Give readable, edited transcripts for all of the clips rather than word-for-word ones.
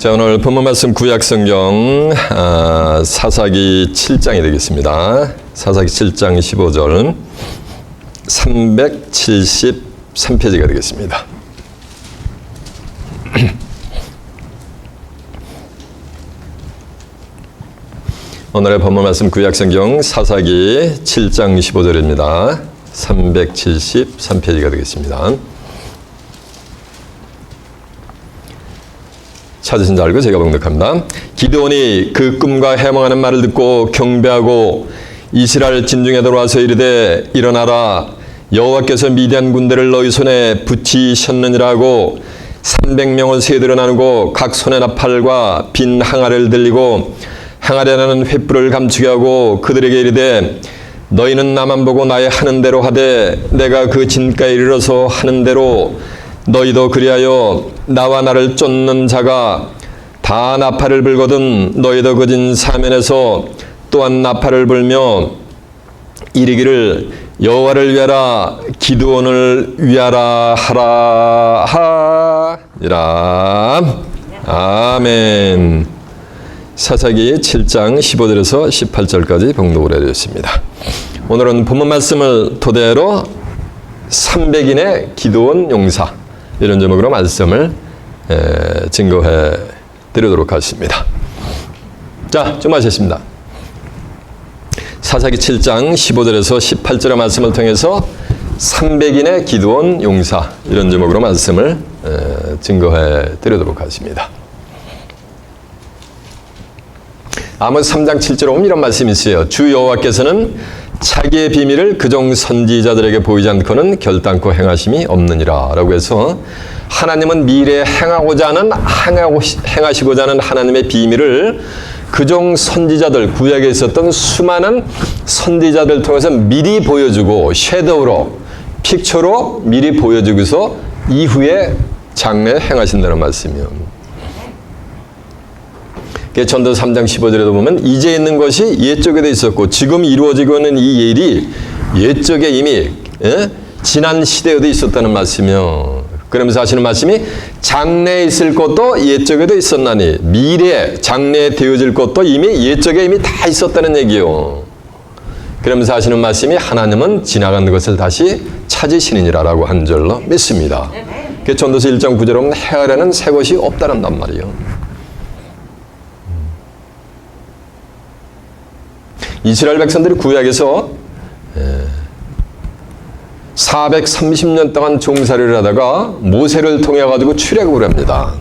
자, 오늘 본문 말씀 구약성경 사사기 7장이 되겠습니다. 사사기 7장 15절 373페이지가 되겠습니다. 오늘의 본문 말씀 구약성경 사사기 7장 15절입니다. 373페이지가 되겠습니다. 찾으신 줄 알고 제가 봉독합니다. 기드온이 그 꿈과 해몽하는 말을 듣고 경배하고 이스라엘 진중에 들어와서 이르되 일어나라 여호와께서 미디안 군대를 너희 손에 붙이셨느니라 하고 300명을 세대로 나누고 각 손에 나팔과 빈 항아리를 들리고 항아리에는 횃불을 감추게 하고 그들에게 이르되 너희는 나만 보고 나의 하는 대로 하되 내가 그 진가에 이르러서 하는 대로 너희도 그리하여 나와 나를 쫓는 자가 다 나팔을 불거든 너희도 그 진 사면에서 또한 나팔을 불며 이르기를 여호와를 위하라 기드온을 위하라 하라 아멘. 사사기 7장 15절에서 18절까지 봉독을 해드렸습니다. 오늘은 본문 말씀을 토대로 300인의 기드온 용사 이런 제목으로 말씀을 증거해 드리도록 하겠습니다. 자, 좀 하셨습니다. 사사기 7장 15절에서 18절의 말씀을 통해서 300인의 기드온 용사 이런 제목으로 말씀을 증거해 드리도록 하겠습니다. 아모스 3장 7절에 보면 이런 말씀이 있어요. 주 여호와께서는 자기의 비밀을 그종 선지자들에게 보이지 않고는 결단코 행하심이 없느니라 라고 해서 하나님은 미래에 행하시고자 하는 하나님의 비밀을 그종 선지자들, 구약에 있었던 수많은 선지자들 통해서 미리 보여주고 섀도우로, 픽처로 미리 보여주고서 이후에 장래에 행하신다는 말씀이요. 전도 3장 15절에도 보면 이제 있는 것이 옛적에도 있었고 지금 이루어지고 있는 이 일이 옛적에 이미 지난 시대에도 있었다는 말씀이요. 그러면서 하시는 말씀이 장래에 있을 것도 옛적에도 있었나니 미래에 장래에 되어질 것도 이미 옛적에 이미 다 있었다는 얘기요. 그러면서 하시는 말씀이 하나님은 지나간 것을 다시 찾으시느니라 라고 한 줄로 믿습니다. 전도서 1장 9절에 보면 헤아려는 새 것이 없다는 말이요. 이스라엘 백성들이 구약에서 430년 동안 종살이를 하다가 모세를 통해 가지고 출애굽을 합니다.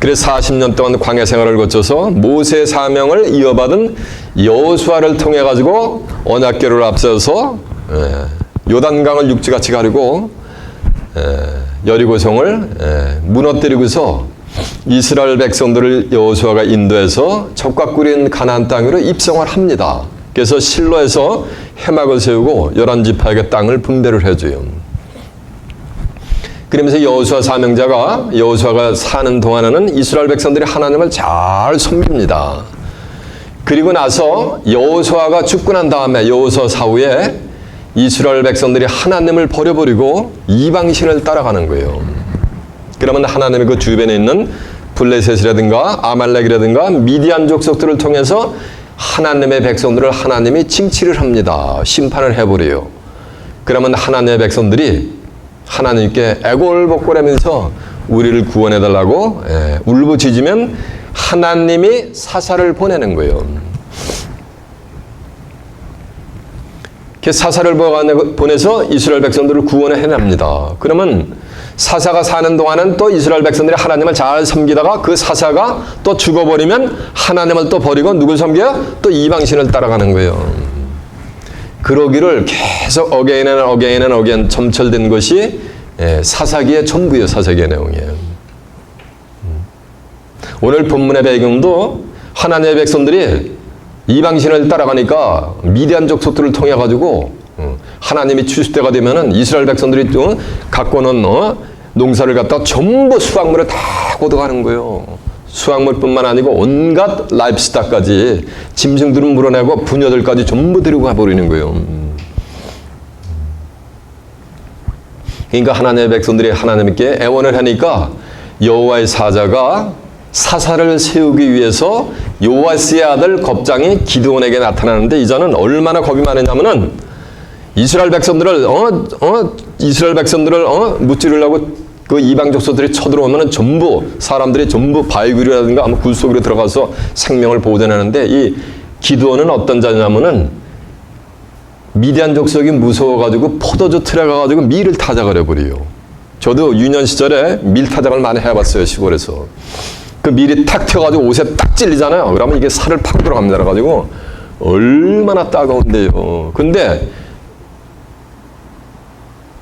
그래서 40년 동안 광야 생활을 거쳐서 모세 사명을 이어받은 여호수아를 통해 가지고 언약궤를 앞서서 요단강을 육지같이 가르고 여리고성을 무너뜨리고서 이스라엘 백성들을 여호수아가 인도해서 적과 꿀인 가나안 땅으로 입성을 합니다. 그래서 실로에서 회막을 세우고 11지파에게 땅을 분배를 해줘요. 그러면서 여호수아 사명자가 여호수아가 사는 동안에는 이스라엘 백성들이 하나님을 잘 섬깁니다. 그리고 나서 여호수아가 죽고 난 다음에 여호수아 사후에 이스라엘 백성들이 하나님을 버려버리고 이방신을 따라가는 거예요. 그러면 하나님의 그 주변에 있는 블레셋이라든가 아말렉이라든가 미디안 족속들을 통해서 하나님의 백성들을 하나님이 징치를 합니다. 심판을 해버려요. 그러면 하나님의 백성들이 하나님께 애골복골하면서 우리를 구원해달라고 울부짖으면 하나님이 사사를 보내는 거예요. 사사를 보내서 이스라엘 백성들을 구원해 냅니다. 그러면 사사가 사는 동안은 또 이스라엘 백성들이 하나님을 잘 섬기다가 그 사사가 또 죽어버리면 하나님을 또 버리고 누굴 섬겨요? 또 이방신을 따라가는 거예요. 그러기를 계속 어게인 점철된 것이 사사기의 전부예요. 사사기의 내용이에요. 오늘 본문의 배경도 하나님의 백성들이 이방신을 따라가니까 미디안 족속들을 통해 가지고 하나님이 추수때가 되면은 이스라엘 백성들이 갖고 오는 농사를 갖다 전부 수확물을 다 걷어가는 거예요. 수확물뿐만 아니고 온갖 라이프스타까지 짐승들은 물어내고 부녀들까지 전부 데리고 가버리는 거예요. 그러니까 하나님의 백성들이 하나님께 애원을 하니까 여호와의 사자가 사사를 세우기 위해서 요아스의 아들 겁장이 기드온에게 나타나는데 이자는 얼마나 겁이 많으냐면은 이스라엘 백성들을 무찌르려고 그 이방 족속들이 쳐들어오면은 전부 사람들이 전부 바위굴이라든가 아마 굴 속으로 들어가서 생명을 보존하는데 이 기드온은 어떤 자냐면은 미디안 족속이 무서워가지고 포도주 틀에 가가지고 밀을 타작을 해버려요. 저도 유년 시절에 밀 타작을 많이 해봤어요. 시골에서. 그 밀이 탁 튀어가지고 옷에 딱 찔리잖아요. 그러면 이게 살을 팍 들어갑니다. 그래가지고 얼마나 따가운데요. 근데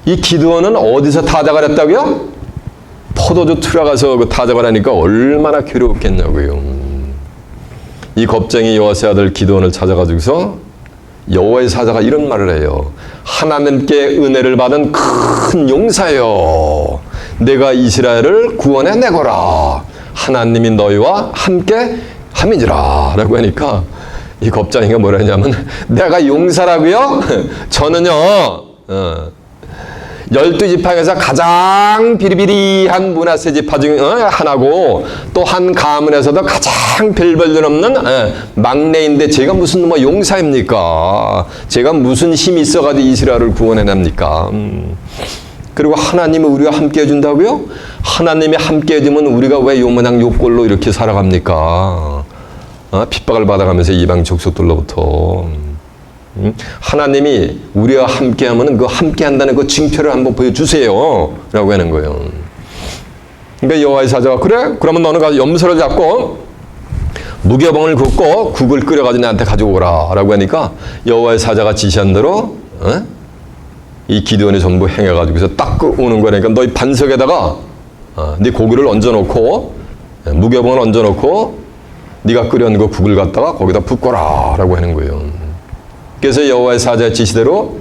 이 기드온은 어디서 타작을 했다고요? 포도주 틀에 가서 그 타작을 하니까 얼마나 괴로웠겠냐고요. 이 겁쟁이 요아스의 아들 기드온을 찾아가지고서 여호와의 사자가 이런 말을 해요. 하나님께 은혜를 받은 큰 용사여, 내가 이스라엘을 구원해 내거라. 하나님이 너희와 함께 함이니라 라고 하니까 이 겁쟁이가 뭐라 하냐면 내가 용사라고요? 저는요 12지파에서 가장 비리비리한 문하세 지파 중 하나고 또 한 가문에서도 가장 별 볼 일 없는 막내인데 제가 무슨 뭐 용사입니까? 제가 무슨 힘이 있어가지고 이스라엘을 구원해냅니까? 그리고 하나님이 우리와 함께 해준다고요? 하나님이 함께 해주면 우리가 왜 요모양 요꼴로 이렇게 살아갑니까? 핍박을 받아가면서 이방 족속들로부터 하나님이 우리와 함께하면 그 함께한다는 그 징표를 한번 보여주세요 라고 하는 거예요. 그러니까 여호와의 사자가 그래? 그러면 너는 가서 염소를 잡고 무교봉을 긋고 국을 끓여가지고 나한테 가지고 오라 라고 하니까 여호와의 사자가 지시한 대로 이 기드온이 전부 행해가지고서 딱 오는 거니까 너희 반석에다가 네 고기를 얹어놓고 무교봉을 얹어놓고 네가 끓여놓은 그 국을 갖다가 거기다 붓거라 라고 하는 거예요. 그래서 여호와의 사자의 지시대로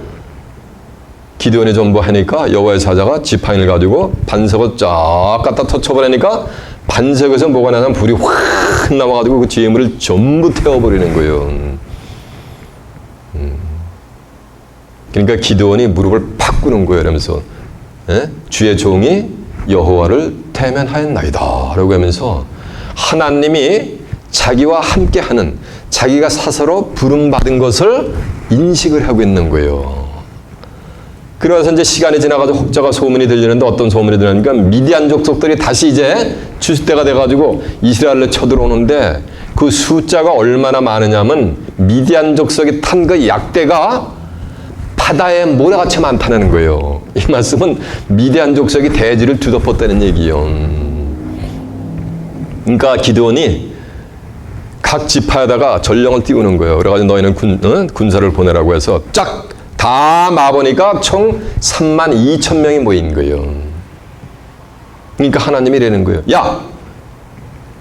기드온이 전부 하니까 여호와의 사자가 지팡이를 가지고 반석을 쫙 갖다 터쳐버리니까 반석에서 뭐가 나면 불이 확 나와가지고 그 재물을 전부 태워버리는 거예요. 그러니까 기드온이 무릎을 팍 꿇는 거예요. 이러면서 주의 종이 여호와를 태면하였나이다 라고 하면서 하나님이 자기와 함께하는 자기가 사사로 부름받은 것을 인식을 하고 있는 거예요. 그래서 이제 시간이 지나가지고 혹자가 소문이 들리는데 어떤 소문이 들리니까 미디안 족속들이 다시 이제 추수때가 돼가지고 이스라엘로 쳐들어오는데 그 숫자가 얼마나 많으냐면 미디안 족속이 탄 그 약대가 바다에 모래같이 많다는 거예요. 이 말씀은 미디안 족속이 대지를 뒤덮었다는 얘기예요. 그러니까 기드온이 각 지파에다가 전령을 띄우는 거예요. 그래가지고 너희는 군사를 보내라고 해서 쫙 다 마보니까 총 32,000명이 모인 거예요. 그러니까 하나님이 이러는 거예요. 야!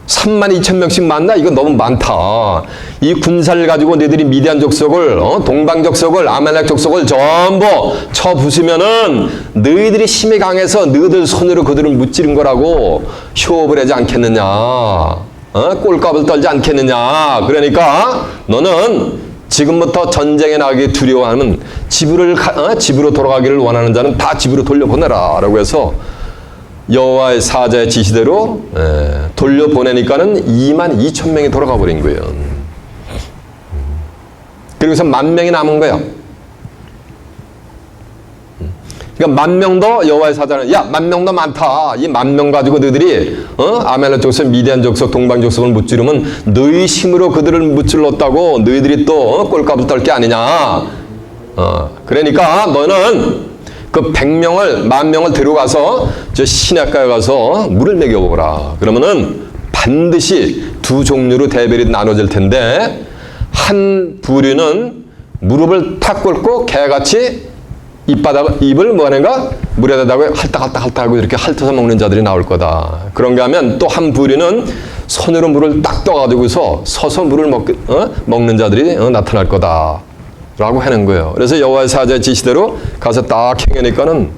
32,000명씩 맞나? 이거 너무 많다. 이 군사를 가지고 너희들이 미디안 족속을, 동방 족속을, 아말렉 족속을 전부 쳐 부수면은 너희들이 힘이 강해서 너희들 손으로 그들을 무찌른 거라고 효업을 하지 않겠느냐. 꼴값을 떨지 않겠느냐. 그러니까 너는 지금부터 전쟁에 나가기 두려워하는 집으로 돌아가기를 원하는 자는 다 집으로 돌려보내라 라고 해서 여호와의 사자의 지시대로 돌려보내니까는 22,000명이 돌아가 버린 거예요. 그리고서 10,000명이 남은 거예요. 그러니까 10,000명도 여호와의 사자는 야 10,000명도 많다. 이 10,000명 가지고 너희들이 아멜렉 족속, 미디안 족속, 동방 족속을 무찌르면 너희 힘으로 그들을 무찔렀다고 너희들이 또 꼴값을 떨 게 아니냐. 그러니까 너는 그 100명을 10,000명을 데려가서 저 시냇가에 가서 물을 먹여보라. 그러면은 반드시 두 종류로 대별이 나눠질 텐데 한 부류는 무릎을 탁 꿇고 개같이 입을 뭐 하는가? 물에다가 할딱할딱하고 이렇게 핥아서 먹는 자들이 나올 거다. 그런가 하면 또 한 부류는 손으로 물을 딱 떠가지고서 서서 물을 먹는 자들이 나타날 거다. 라고 하는 거예요. 그래서 여호와의 사자의 지시대로 가서 딱 행하니까는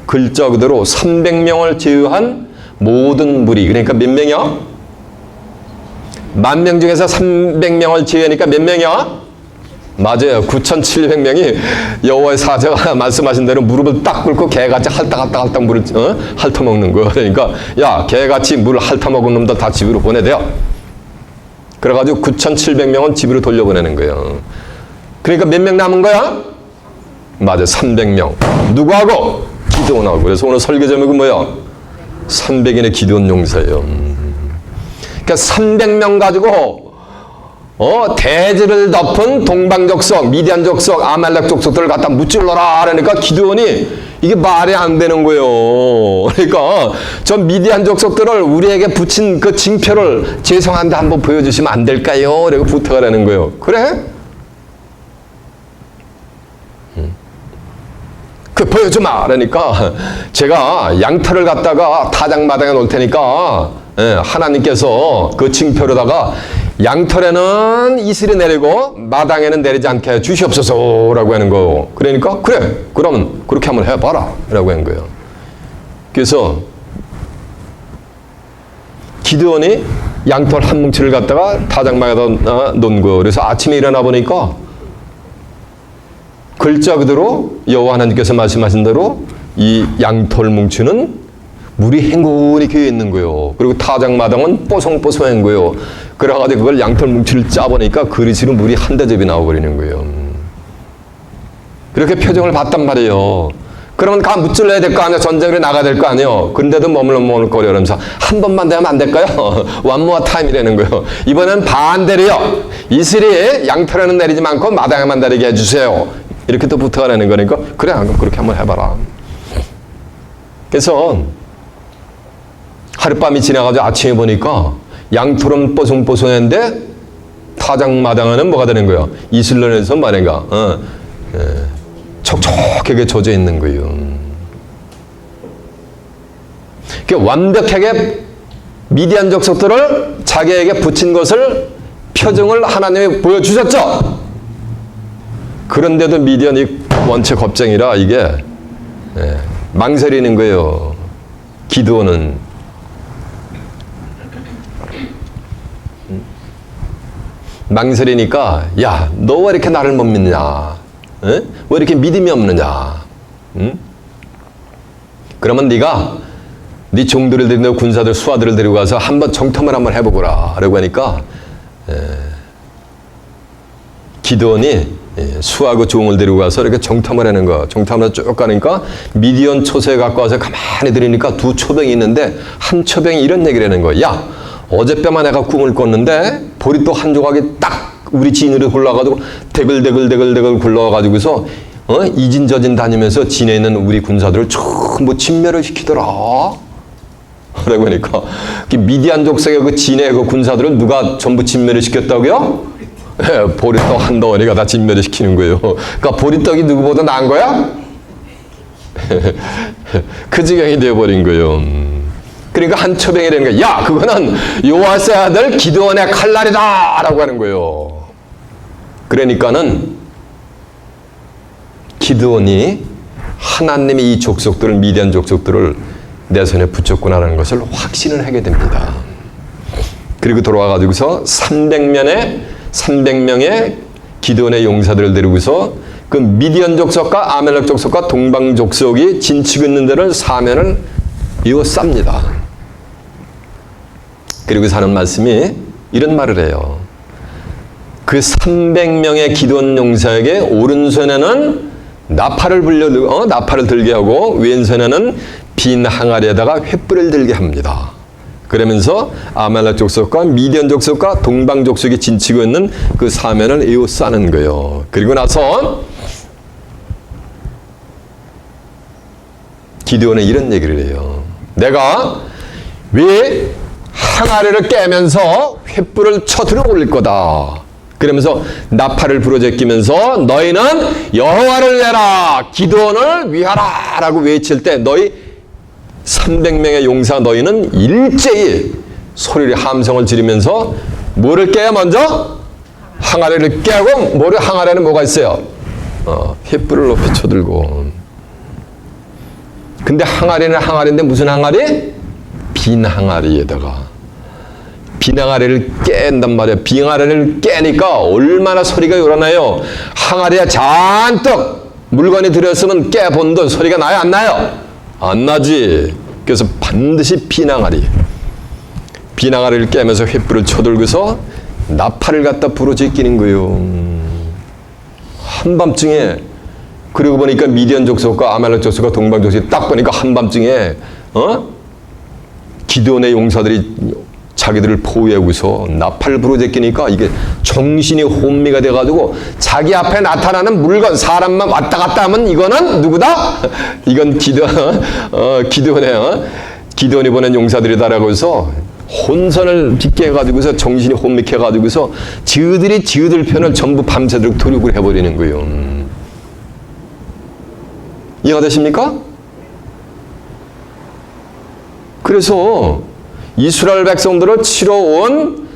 글자 그대로 300명을 제외한 모든 무리. 그러니까 몇 명이요? 10,000명 중에서 300명을 제외하니까 몇 명이요? 맞아요. 9,700명이 여호와의 사자가 말씀하신 대로 무릎을 딱 꿇고 개같이 할딱할딱 물을 핥아먹는 거예요. 그러니까 야, 개같이 물을 핥아먹은 놈들 다 집으로 보내대요. 그래가지고 9,700명은 집으로 돌려보내는 거예요. 그러니까 몇 명 남은 거야? 맞아, 300명. 누구하고? 기드온하고. 그래서 오늘 설교 제목은 뭐야? 300인의 기드온 용사예요. 그러니까 300명 가지고 대지를 덮은 동방 족속, 미디안 족속, 아말렉 족속들을 갖다 무찔러라 그러니까 기드온이 이게 말이 안 되는 거예요. 그러니까 저 미디안 족속들을 우리에게 붙인 그 징표를 죄송한데 한번 보여주시면 안 될까요? 그리고 부탁을 하는 거예요. 그래? 그 보여주마. 그러니까 제가 양털을 갖다가 타작마당에 놓을 테니까 하나님께서 그 징표로다가 양털에는 이슬이 내리고 마당에는 내리지 않게 해 주시옵소서라고 하는 거예요. 그러니까 그래, 그러면 그렇게 한번 해봐라 라고 하는 거예요. 그래서 기드온이 양털 한 뭉치를 갖다가 타작마당에다 놓은 거예요. 그래서 아침에 일어나 보니까 글자 그대로 여호와 하나님께서 말씀하신 대로 이 양털 뭉치는 물이 행군히 기어 있는 거예요. 그리고 타작마당은 뽀송뽀송한 거예요. 그래가지고 그걸 양털 뭉치를 짜보니까 그릇으로 물이 한 대접이 나와버리는 거예요. 그렇게 표정을 봤단 말이에요. 그러면 가 무찔러야 될 거 아니에요. 전쟁에 나가야 될 거 아니에요. 근데도 머물거려 이러면서 한 번만 되면 안 될까요? One more time이라는 거예요. 이번엔 반대로요. 이슬이 양털에는 내리지 않고 마당에만 내리게 해주세요. 이렇게 또 부탁을 하는 거니까 그래, 그럼 그렇게 한번 해봐라. 그래서 하룻밤이 지나가지고 아침에 보니까 양털은 뽀송뽀송한데 타작마당에는 뭐가 되는 거예요? 이슬론에서 말인가 촉촉하게 젖어 있는 거예요. 그러니까 완벽하게 미디안 족속들을 자기에게 붙인 것을 표정을 하나님이 보여주셨죠. 그런데도 미디안이 원체 겁쟁이라 이게 망설이는 거예요. 기드온은 망설이니까 야, 너 왜 이렇게 나를 못 믿냐? 왜 이렇게 믿음이 없느냐? 그러면 네가 네 종들을 데리고 군사들 수하들을 데리고 가서 한번 정탐을 한번 해보거라 라고 하니까 기드온이 수하고 종을 데리고 가서 이렇게 정탐을 하는 거야. 정탐을 쭉 가니까 미디안 초소에 갖고 와서 가만히 들으니까 두 초병이 있는데 한 초병이 이런 얘기를 하는 거야. 야, 어젯밤에 내가 꿈을 꿨는데 보리떡 한 조각이 딱 우리 진으로 굴러가지고 대글대글 굴러가지고서 이진저진 다니면서 진에 있는 우리 군사들을 전부 진멸을 시키더라. 그러고 보니까 미디안 족속의 그 진의 그 군사들을 누가 전부 진멸을 시켰다고요? 보리떡 한 덩어리가 다 진멸을 시키는 거예요. 그러니까 보리떡이 누구보다 나은 거야? 그 지경이 되어버린 거예요. 그러니까 한 초병이라는 거야. 야, 그거는 요아스의 아들 기드온의 칼날이다 라고 하는 거예요. 그러니까는 기드온이 하나님이 이 족속들을, 미디안 족속들을 내 손에 붙였구나라는 것을 확신을 하게 됩니다. 그리고 돌아와가지고서 300명의 기드온의 용사들을 데리고서 그 미디안 족속과 아멜렉 족속과 동방 족속이 진치고 있는 데를 사면을 이어쌉니다. 그리고 하는 말씀이 이런 말을 해요. 그 300명의 기드온 용사에게 오른손에는 나팔을 들게 하고 왼손에는 빈 항아리에다가 횃불을 들게 합니다. 그러면서 아말렉 족속과 미디안 족속과 동방 족속이 진치고 있는 그 사면을 에워싸는 거예요. 그리고 나서 기드온은 이런 얘기를 해요. 내가 왜 항아리를 깨면서 횃불을 쳐들어 올릴 거다. 그러면서 나팔을 부러제끼면서 너희는 여호와를 위하라, 기드온을 위하라 라고 외칠 때 너희 300명의 용사 너희는 일제히 소리를 함성을 지르면서 뭐를 깨요? 먼저 항아리를 깨고, 뭐를 항아리에는 뭐가 있어요? 횃불을 높이 쳐들고. 근데 항아리는 항아리인데 무슨 항아리? 빈 항아리에다가 비낭아리를 깬단 말이야. 비낭아리를 깨니까 얼마나 소리가 요란해요. 항아리에 잔뜩 물건이 들었으면 깨본들 소리가 나요, 안 나요? 안 나지. 그래서 반드시 비낭아리. 비낭아리를 깨면서 횃불을 쳐들고서 나팔을 갖다 부러지끼는 거예요. 한밤중에. 그러고 보니까 미디안 족속과 아말렉 족속과 동방 족속이 딱 보니까 한밤중에 기드온의 용사들이 자기들을 포위하고서 나팔을 부러제끼니까 이게 정신이 혼미가 돼가지고 자기 앞에 나타나는 물건, 사람만 왔다 갔다 하면 이거는 누구다? 이건 기드온이 보낸 용사들이다라고 해서 혼선을 빚게 해가지고서 정신이 혼미해가지고서 저들이 저들 편을 전부 밤새도록 도륙을 해버리는 거예요. 이해가 되십니까? 그래서 이스라엘 백성들을 치러 온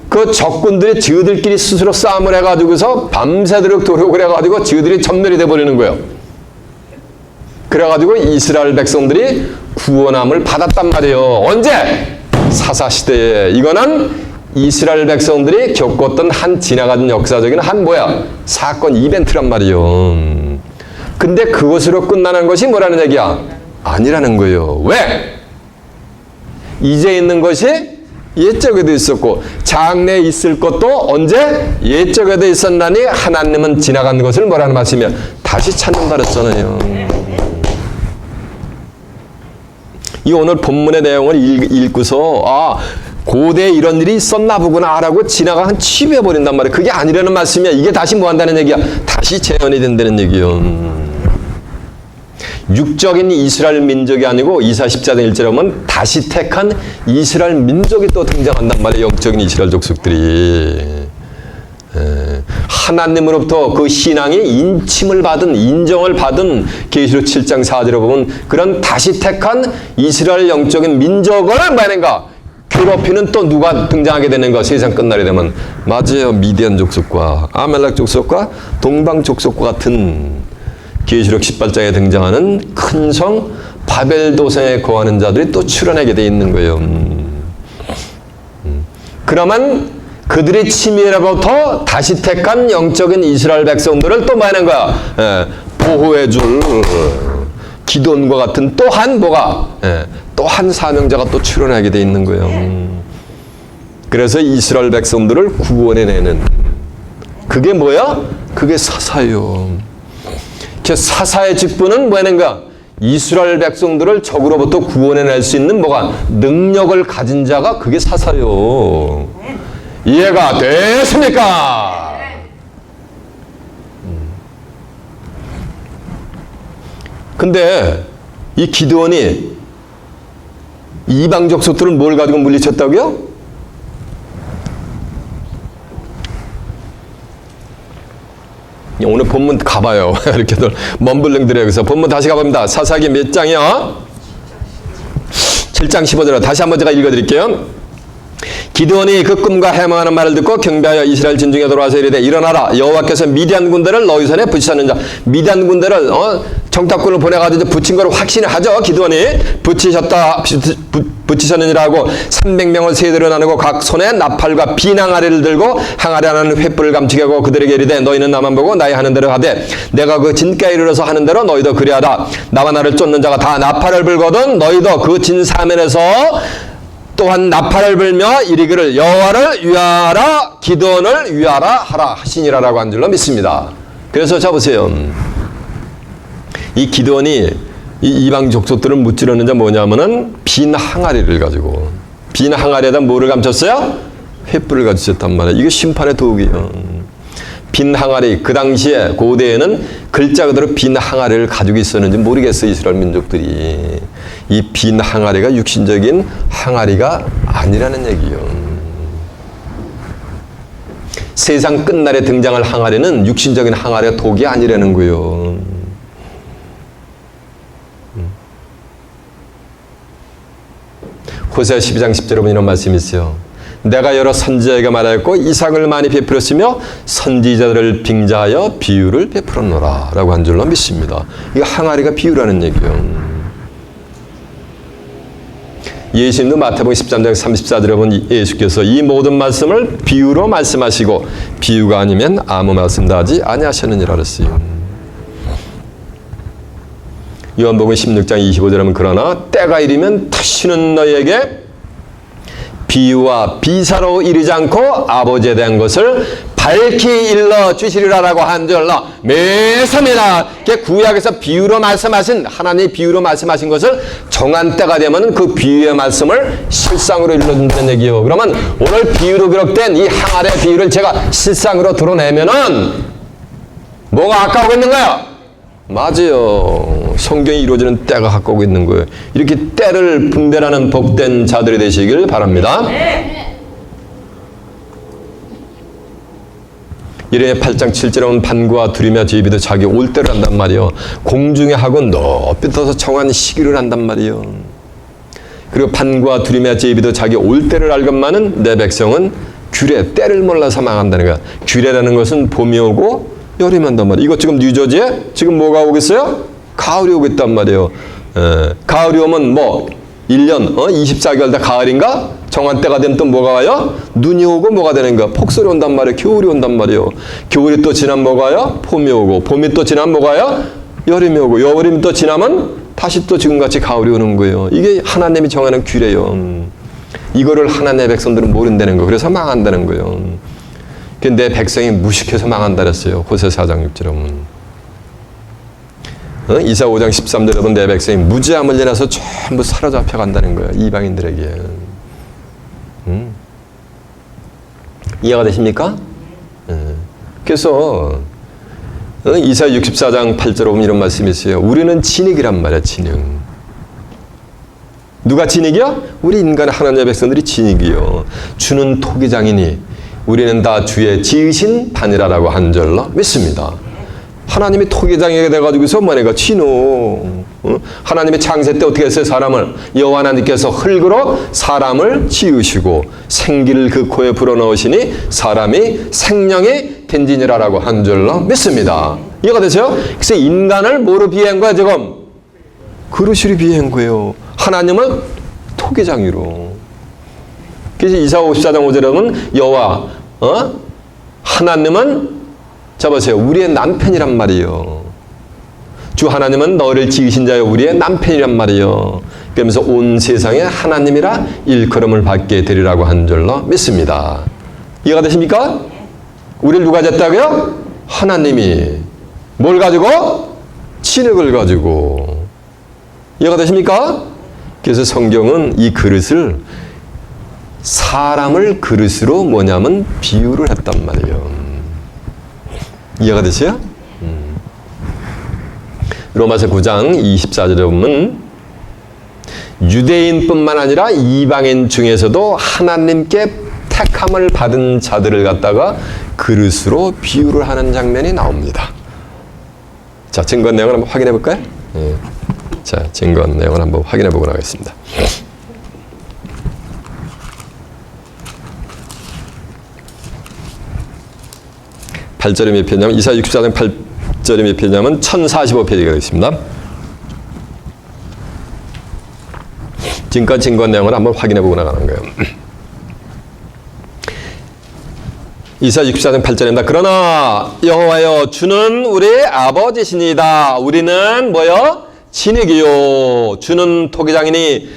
그 적군들이 저들끼리 스스로 싸움을 해가지고서 밤새도록 도륙을 해가지고 저들이 전멸이 돼버리는 거예요. 그래가지고 이스라엘 백성들이 구원함을 받았단 말이에요. 언제? 사사시대에. 이거는 이스라엘 백성들이 겪었던 한 지나가는 역사적인 한 사건 이벤트란 말이에요. 근데 그것으로 끝나는 것이 뭐라는 얘기야? 아니라는 거예요. 왜? 이제 있는 것이 옛적에도 있었고 장래에 있을 것도 언제? 옛적에도 있었나니 하나님은 지나간 것을 뭐라는 말씀이야? 다시 찾는다 그랬잖아요. 이 오늘 본문의 내용을 읽고서 고대에 이런 일이 있었나 보구나 라고 지나가 한 치부해버린단 말이에요. 그게 아니라는 말씀이야. 이게 다시 뭐 한다는 얘기야? 다시 재현이 된다는 얘기요. 육적인 이스라엘 민족이 아니고 이사 14장 1절에 보면 다시 택한 이스라엘 민족이 또 등장한단 말이에요. 영적인 이스라엘 족속들이. 하나님으로부터 그 신앙이 인침을 받은, 인정을 받은 계시록 7장 4절에 보면 그런 다시 택한 이스라엘 영적인 민족을 뭐하는가? 괴롭히는 또 누가 등장하게 되는가? 세상 끝날이 되면 맞아요. 미디안 족속과 아말렉 족속과 동방 족속과 같은 계시록 18장에 등장하는 큰 성 바벨 도성에 거하는 자들이 또 출현하게 돼 있는 거예요. 그러면 그들의 침해로부터 다시 택한 영적인 이스라엘 백성들을 또 뭐하는 거야? 보호해 줄 기드온과 같은 또한 또 한 사명자가 또 출현하게 돼 있는 거예요. 그래서 이스라엘 백성들을 구원해내는 그게 뭐야? 그게 사사예요. 사사의 직분은 뭐하는가? 이스라엘 백성들을 적으로부터 구원해낼 수 있는 능력을 가진 자가 그게 사사요. 이해가 됐습니까? 근데 이 기드온이 이방 족속들을 뭘 가지고 물리쳤다고요? 오늘 본문 가봐요. 이렇게들 멈블링들에 여기서 본문 다시 가봅니다. 사사기 몇 장이요? 7장 15절 다시 한번 제가 읽어드릴게요. 기드온이 그 꿈과 해몽하는 말을 듣고 경배하여 이스라엘 진중에 돌아와서 이르되 일어나라 여호와께서 미디안 군대를 너희 손에 붙이셨느냐. 미디안 군대를 정탐꾼을 보내가지고 붙인 걸 확신을 하죠. 기드온이 붙이셨느니라고 300명을 세대로 나누고 각 손에 나팔과 비낭아리를 들고 항아리 하나는 횃불을 감추게 하고 그들에게 이르되 너희는 나만 보고 나의 하는 대로 하되 내가 그 진가에 이르러서 하는 대로 너희도 그리하라. 나와 나를 쫓는 자가 다 나팔을 불거든 너희도 그 진사면에서 또한 나팔을 불며 이르기를 여호와를 위하라 기드온을 위하라 하라 하시니라라고 한 줄로 믿습니다. 그래서 자 보세요. 이 기드온이 이 이방 족속들을 무찌르는 자 뭐냐면은 빈 항아리를 가지고 빈 항아리에다 뭐를 감췄어요? 횃불을 가지셨단 말이에요. 이게 심판의 도구예요. 빈 항아리, 그 당시에 고대에는 글자 그대로 빈 항아리를 가지고 있었는지 모르겠어요. 이스라엘 민족들이. 이 빈 항아리가 육신적인 항아리가 아니라는 얘기예요. 세상 끝날에 등장할 항아리는 육신적인 항아리가 독이 아니라는 거예요. 호세아 12장 10절에 보면 이런 말씀이 있어요. 내가 여러 선지자에게 말하였고 이삭을 많이 베풀었으며 선지자들을 빙자하여 비유를 베풀었노라 라고 한 줄로 믿습니다. 이거 항아리가 비유라는 얘기예요. 예수님도 마태복음 13장 34절에 보면 예수께서 이 모든 말씀을 비유로 말씀하시고 비유가 아니면 아무 말씀도 하지 아니하셨느니라 그랬어요. 요한복음 16장 25절에 보면 그러나 때가 이르면 다시는 너희에게 비유와 비사로 이르지 않고 아버지에 대한 것을 밝히 일러 주시리라라고 한 줄로 매섭니다. 구약에서 비유로 말씀하신 하나님이 비유로 말씀하신 것을 정한 때가 되면 그 비유의 말씀을 실상으로 일러준다는 얘기요. 그러면 오늘 비유로 기록된 이 항아리의 비유를 제가 실상으로 드러내면은 뭐가 아까우고 있는 거야? 맞아요. 성경이 이루어지는 때가 가까우고 있는 거예요. 이렇게 때를 분별하는 복된 자들이 되시길 바랍니다. 이레미야 8장 7절에 보면 반구와 두리며 제비도 자기 올 때를 한단 말이에요. 공중에 하고 높이 떠서 정한 시기를 한단 말이에요. 그리고 반구와 두리며 제비도 자기 올 때를 알건만은 내 백성은 규례 때를 몰라서 망한다는 거야. 규례라는 것은 봄이 오고 여름이 온단 말이에요. 이거 지금 뉴저지에 지금 뭐가 오겠어요? 가을이 오겠단 말이에요. 가을이 오면 뭐 1년 24개월 다 가을인가? 정한 때가 되면 또 뭐가 와요? 눈이 오고 뭐가 되는 거야? 폭설이 온단 말이에요. 겨울이 온단 말이에요. 겨울이 또 지나면 뭐가 와요? 봄이 오고 봄이 또 지나면 뭐가 와요? 여름이 오고 여름이 또 지나면 다시 또 지금같이 가을이 오는 거예요. 이게 하나님이 정하는 규례예요. 이거를 하나님의 백성들은 모른다는 거. 그래서 망한다는 거예요. 내 백성이 무식해서 망한다 그랬어요. 호세아 4장 6절에 보면. 이사 5장 13절에 보면 내 백성이 무지함을 인해서 전부 사로잡혀 간다는 거예요. 이방인들에게. 이해가 되십니까? 그래서 이사 64장 8절에 보면 이런 말씀이 있어요. 우리는 진흙이란 말이야. 진흙. 누가 진흙이야? 우리 인간 하나님의 백성들이 진흙이요. 주는 토기장이니 우리는 다 주의 지으신 반이라라고 한 절로 믿습니다. 하나님이 토기장이 돼가지고서 뭐네가 진호. 하나님의 창세 때 어떻게 했어요? 사람을 여호와 하나님께서 흙으로 사람을 지으시고 생기를 그 코에 불어넣으시니 사람이 생명이 된지니라라고 한 줄로 믿습니다. 이해가 되세요? 그래서 인간을 뭐로 비유한 거야 지금? 그릇으로 비유한 거예요. 하나님은 토기장이로. 그래서 이사 54장 5절에 보면 여호와 하나님은 잡으세요. 우리의 남편이란 말이에요. 주 하나님은 너를 지으신 자여 우리의 남편이란 말이에요. 그러면서 온 세상에 하나님이라 일컬음을 받게 되리라고 한 줄로 믿습니다. 이해가 되십니까? 우리를 누가 졌다고요? 하나님이. 뭘 가지고? 진흙을 가지고. 이해가 되십니까? 그래서 성경은 이 그릇을 사람을 그릇으로 뭐냐면 비유를 했단 말이에요. 이해가 되세요? 로마서 9장 24절에 보면 유대인뿐만 아니라 이방인 중에서도 하나님께 택함을 받은 자들을 갖다가 그릇으로 비유를 하는 장면이 나옵니다. 자, 증거 내용을 한번 확인해 볼까요? 자, 증거 내용을 한번 확인해 보고 나가겠습니다. 8절이 몇 페이지냐면 이사 64장 8절이 몇 페이지냐면 1045페이지가 되겠습니다. 지금까지 증거 내용을 한번 확인해 보고 나가는 거예요. 이사 64장 8절입니다. 그러나 여호와여 주는 우리 아버지시니다. 우리는 뭐요? 진흙이요. 주는 토기장이니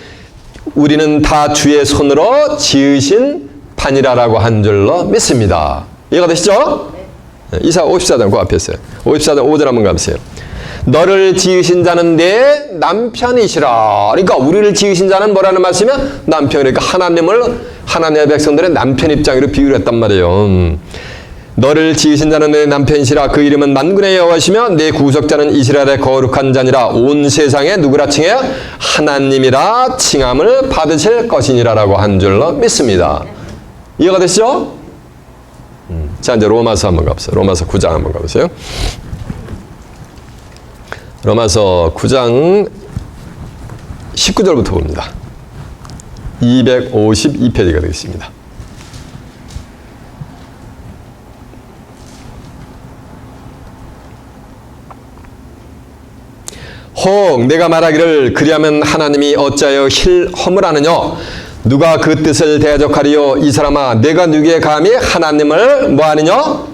우리는 다 주의 손으로 지으신 판이라라고 한 줄로 믿습니다. 이해가 되시죠? 이사 54장 그 앞에 있어요. 54장 5절 한번 가보세요. 너를 지으신 자는 내 남편이시라. 그러니까 우리를 지으신 자는 뭐라는 말씀이야? 남편. 그러니까 하나님의 백성들의 남편 입장으로 비유를 했단 말이에요. 너를 지으신 자는 내 남편이시라. 그 이름은 만군의 여호와시며 내 구속자는 이스라엘의 거룩한 자니라. 온 세상에 누구라 칭해요? 하나님이라 칭함을 받으실 것이니라라고 한 줄로 믿습니다. 이해가 되시죠? 자, 이제 로마서 한번 가보세요. 로마서 9장 한번 가보세요. 로마서 9장 19절부터 봅니다. 252페이지가 되겠습니다. 혹 내가 말하기를 그리하면 하나님이 어찌하여 힐허물 하느냐? 누가 그 뜻을 대적하리요? 이 사람아, 내가 누구에 감히 하나님을 뭐하느냐?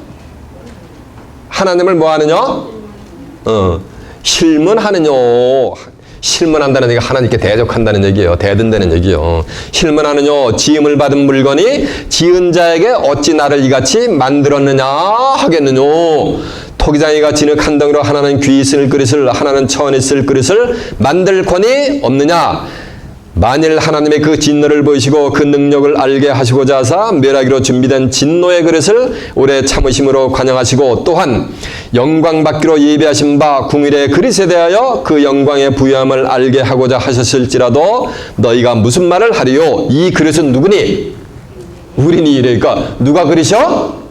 하나님을 뭐하느냐? 힐문하느냐? 힐문한다는 얘기가 하나님께 대적한다는 얘기예요. 대든다는 얘기예요. 힐문하느냐? 지음을 받은 물건이 지은 자에게 어찌 나를 이같이 만들었느냐 하겠느냐? 토기장이가 진흙 한 덩이로 하나는 귀 있을 그릇을 하나는 천 있을 그릇을 만들 권이 없느냐? 만일 하나님의 그 진노를 보이시고 그 능력을 알게 하시고자 하사 멸하기로 준비된 진노의 그릇을 오래 참으심으로 관영하시고 또한 영광 받기로 예비하신 바 궁일의 그릇에 대하여 그 영광의 부유함을 알게 하고자 하셨을지라도 너희가 무슨 말을 하리요? 이 그릇은 누구니? 우리니. 이러니까 누가 그릇이요?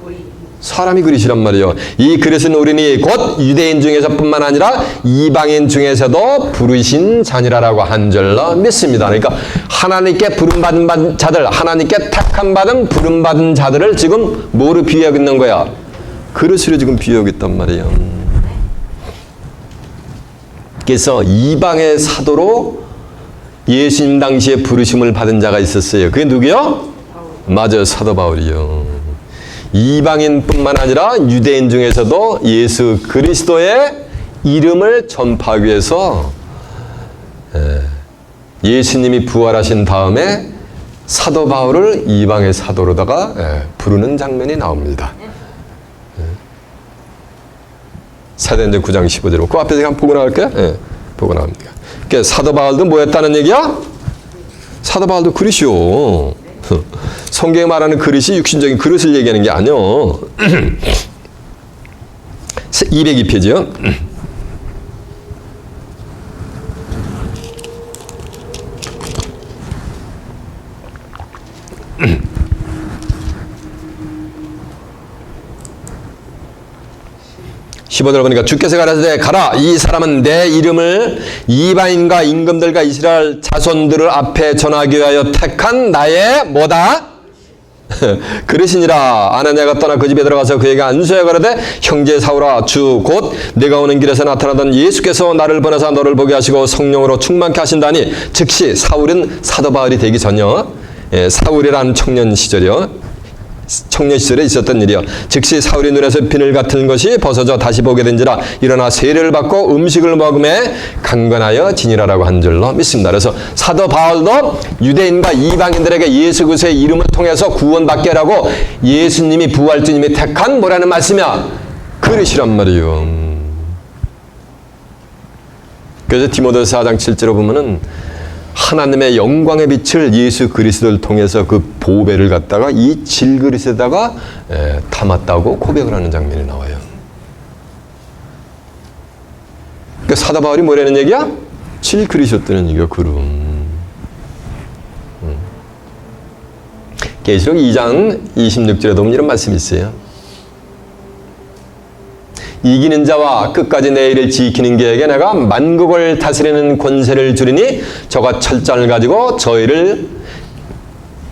사람이 그릇이란 말이에요. 이 그릇은 우리니 곧 유대인 중에서뿐만 아니라 이방인 중에서도 부르신 자니라라고 한 줄로 믿습니다. 그러니까 하나님께 부름받은 자들, 하나님께 택함 받은 부름받은 자들을 지금 뭐로 비유하고 있는 거야? 그릇으로 지금 비유하고 있단 말이에요. 그래서 이방의 사도로 예수님 당시에 부르심을 받은 자가 있었어요. 그게 누구요? 맞아요. 사도 바울이요. 이방인뿐만 아니라 유대인 중에서도 예수 그리스도의 이름을 전파하기 위해서 예수님이 부활하신 다음에 사도 바울을 이방의 사도로다가 부르는 장면이 나옵니다. 사도행전 9장 15절로 그 앞에서 한번 보고 나갈까요? 보고 나옵니다. 그러니까 사도 바울도 뭐였다는 얘기야? 사도 바울도 그릇이요. 성경에 말하는 그릇이 육신적인 그릇을 얘기하는 게 아니요. 202페이지요. (15절) 보니까 주께서 가라사대 가라 이 사람은 내 이름을 이방인과 임금들과 이스라엘 자손들을 앞에 전하기 위하여 택한 나의 뭐다? 그릇이니라. 아나니아가 떠나 그 집에 들어가서 그에게 안수하여 가라되 형제 사울아 주 곧 내가 오는 길에서 나타나던 예수께서 나를 보내사 너를 보게 하시고 성령으로 충만케 하신다니. 즉시 사울은 사도 바울이 되기 전이요. 사울이라는 청년 시절이요. 청년 시절에 있었던 일이요. 즉시 사울의 눈에서 비늘 같은 것이 벗어져 다시 보게 된지라. 일어나 세례를 받고 음식을 먹음에 강건하여 지니라라고 한 줄로 믿습니다. 그래서 사도 바울도 유대인과 이방인들에게 예수 그리스도의 이름을 통해서 구원받게 하라고 예수님이 부활주님이 택한 뭐라는 말씀이야? 그릇이란 말이에요. 그래서 디모데후서 4장 7절에 보면은 하나님의 영광의 빛을 예수 그리스도를 통해서 그 보배를 갖다가 이 질그릇에다가 담았다고 고백을 하는 장면이 나와요. 그러니까 사도 바울이 뭐라는 얘기야? 질그릇이었다는 얘기야. 계시록 2장 26절에 보면 이런 말씀이 있어요. 이기는 자와 끝까지 내 일을 지키는 자에게 내가 만국을 다스리는 권세를 주리니 저가 철장을 가지고 저희를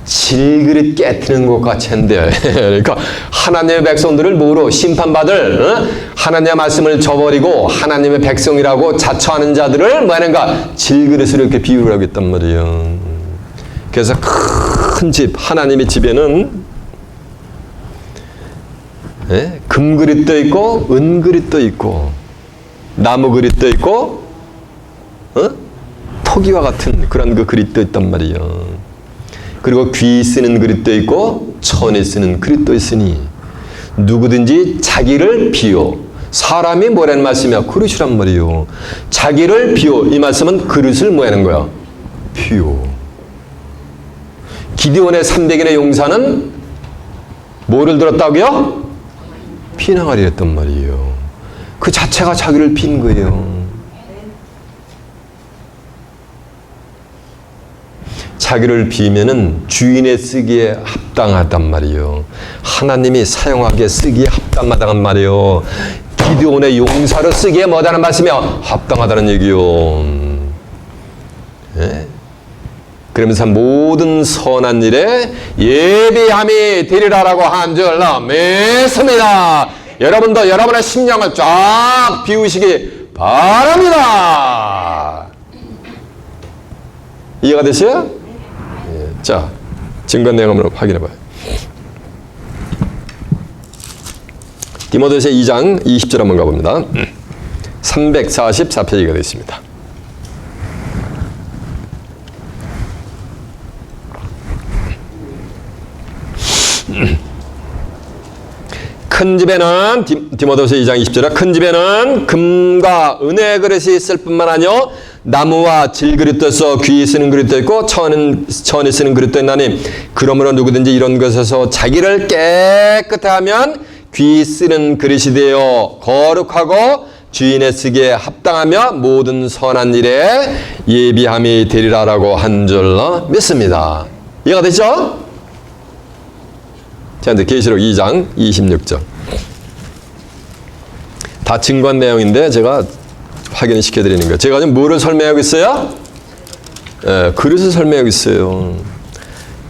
질그릇 깨트리는 것 같이 한대요. 그러니까 하나님의 백성들을 뭐로 심판받을 하나님의 말씀을 저버리고 하나님의 백성이라고 자처하는 자들을 뭐 하는가? 질그릇으로 이렇게 비유를 하고 있단 말이에요. 그래서 큰 집, 하나님의 집에는 금그릇도 있고 은그릇도 있고 나무 그릇도 있고 토기와 같은 그런 그 그릇도 있단 말이에요. 그리고 귀 쓰는 그릇도 있고 천에 쓰는 그릇도 있으니 누구든지 자기를 비워. 사람이 뭐라는 말씀이야? 그릇이란 말이에요. 자기를 비워. 이 말씀은 그릇을 뭐 하는 거야? 비워. 기드온의 300인의 용사는 뭐를 들었다고요? 피나가리 했단 말이에요. 그 자체가 자기를 빈 거예요. 자기를 비면은 주인의 쓰기에 합당하단 말이에요. 하나님이 사용하기에 쓰기에 합당하단 말이에요. 기드온의 용사로 쓰기에 뭐다는 말씀이야? 합당하다는 얘기요. 그러면서 모든 선한 일에 예비함이 되리라라고 한 줄로 믿습니다. 여러분도 여러분의 심령을 쫙 비우시기 바랍니다. 이해가 되세요? 예. 자, 증거 내용 한번 확인해 봐요. 디모데후서 2장 20절 한번 가봅니다. 344페이지가 되어 있습니다. 큰 집에는 디모데후서 2장 20절에 큰 집에는 금과 은의 그릇이 있을 뿐만 아니요 나무와 질그릇도 있어 귀에 쓰는 그릇도 있고 천에 쓰는 그릇도 있나니 그러므로 누구든지 이런 것에서 자기를 깨끗하게 하면 귀 쓰는 그릇이 되어 거룩하고 주인의 쓰기에 합당하며 모든 선한 일에 예비함이 되리라라고 한 줄로 믿습니다. 이해가 되죠? 자, 이제 계시록 2장 26절. 다 증거한 내용인데 제가 확인시켜 드리는 거예요. 제가 지금 뭐를 설명하고 있어요? 그릇을 설명하고 있어요.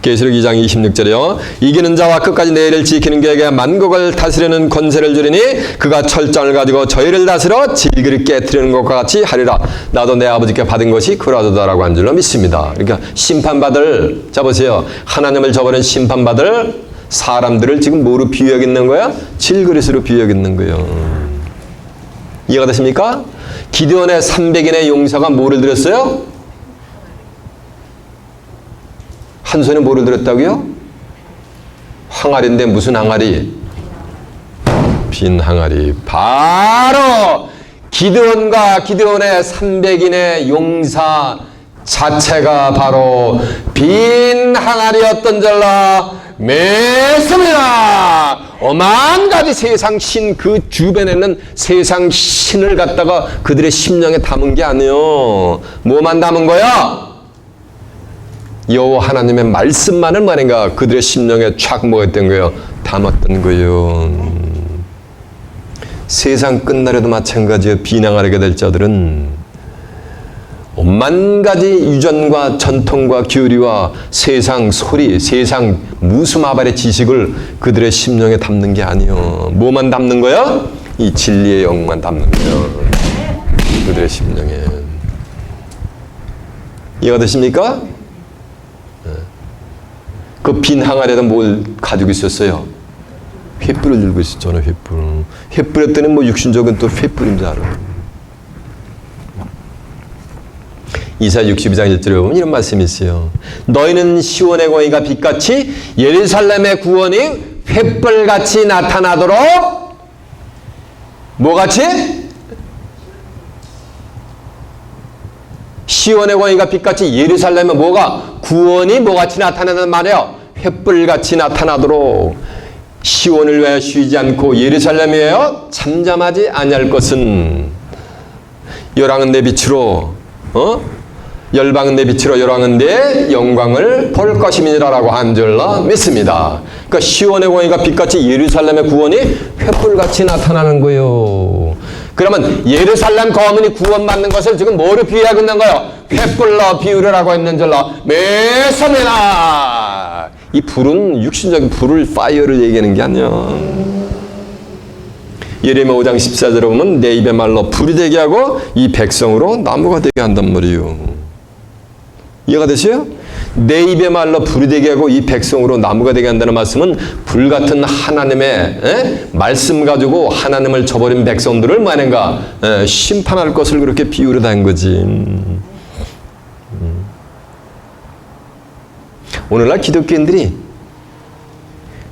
계시록 2장 26절이요. 이기는 자와 끝까지 내일을 지키는 자에게 만국을 다스리는 권세를 주리니 그가 철장을 가지고 저희를 다스려 질그릇 깨트리는 것과 같이 하리라. 나도 내 아버지께 받은 것이 그러하도다라고 한 줄로 믿습니다. 그러니까 심판받을, 자 보세요. 하나님을 저버린 심판받을 사람들을 지금 뭐로 비유하겠는 거야? 질그릇으로 비유하겠는 거예요. 이해가 되십니까? 기드온의 300인의 용사가 뭐를 드렸어요? 한 손에 뭐를 들었다고요? 항아리인데 무슨 항아리? 빈 항아리. 바로 기드온과 기드온의 300인의 용사 자체가 바로 빈 항아리였던 줄로 믿습니다. 오만 가지 세상 신, 그 주변에는 세상 신을 갖다가 그들의 심령에 담은 게 아니에요. 뭐만 담은 거야? 여호와 하나님의 말씀만을 말인가 그들의 심령에 촥 뭐였던 거예요? 담았던 거예요. 세상 끝날에도 마찬가지예요. 비난하게 될 자들은 오만 가지 유전과 전통과 교리와 세상 소리, 세상 무수마발의 지식을 그들의 심령에 담는 게 아니에요. 뭐만 담는 거야? 이 진리의 영만 담는 거예요. 그들의 심령에. 이해가 되십니까? 그 빈 항아리에다 뭘 가지고 있었어요? 횃불을 들고 있었잖아요. 횃불. 횃불했더니 뭐 육신적인 또 횃불인 줄 알아요. 이사야 62장 1절에 보면 이런 말씀이 있어요. 너희는 시온의 공의가 빛같이 예루살렘의 구원이 횃불같이 나타나도록 뭐같이? 시온의 공의가 빛같이 예루살렘의 뭐가? 구원이 뭐같이 나타나는 말이에요. 횃불같이 나타나도록 시온을 위하여 쉬지 않고 예루살렘을 위하여 잠잠하지 아니할 것은 열왕은 내 빛으로 열방은 내 빛으로 열왕은 내 영광을 볼 것임이라라고 한 줄로 믿습니다. 그러니까 시온의 공의가 빛같이 예루살렘의 구원이 횃불같이 나타나는 거예요. 그러면 예루살렘 거민이 구원받는 것을 지금 뭐로 비유하고 있는 거예요? 횃불로 비유라고 했는 줄로 믿습니다. 이 불은 육신적인 불을, 파이어를 얘기하는 게 아니야. 예레미야 5장 14절에 보면 내 입의 말로 불이 되게 하고 이 백성으로 나무가 되게 한단 말이에요. 이해가 되세요? 내 입의 말로 불이 되게 하고 이 백성으로 나무가 되게 한다는 말씀은 불같은 하나님의 말씀 가지고 하나님을 저버린 백성들을 뭐하는가? 심판할 것을 그렇게 비유를 한 거지. 오늘날 기독교인들이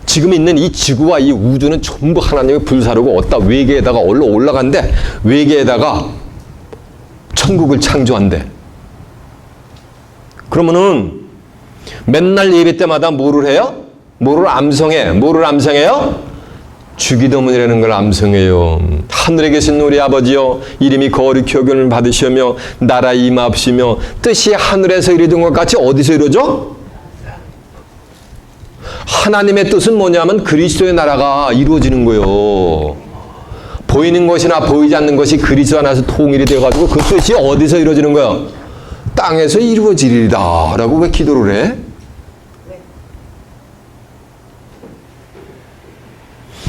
지금 있는 이 지구와 이 우주는 전부 하나님의 불사르고 어디다 외계에다가 올라간대. 외계에다가 천국을 창조한대. 그러면은 맨날 예배 때마다 뭐를 해요? 뭐를 암송해? 뭐를 암송해요? 주기도문이라는 걸 암송해요. 하늘에 계신 우리 아버지여, 이름이 거룩히 여김을 받으시며 나라 임하옵시며 뜻이 하늘에서 이루어진 것 같이 어디서 이루어져? 하나님의 뜻은 뭐냐면 그리스도의 나라가 이루어지는 거예요. 보이는 것이나 보이지 않는 것이 그리스도 안에서 통일이 되어가지고 그 뜻이 어디서 이루어지는 거예요? 땅에서 이루어지리라 라고 왜 기도를 해?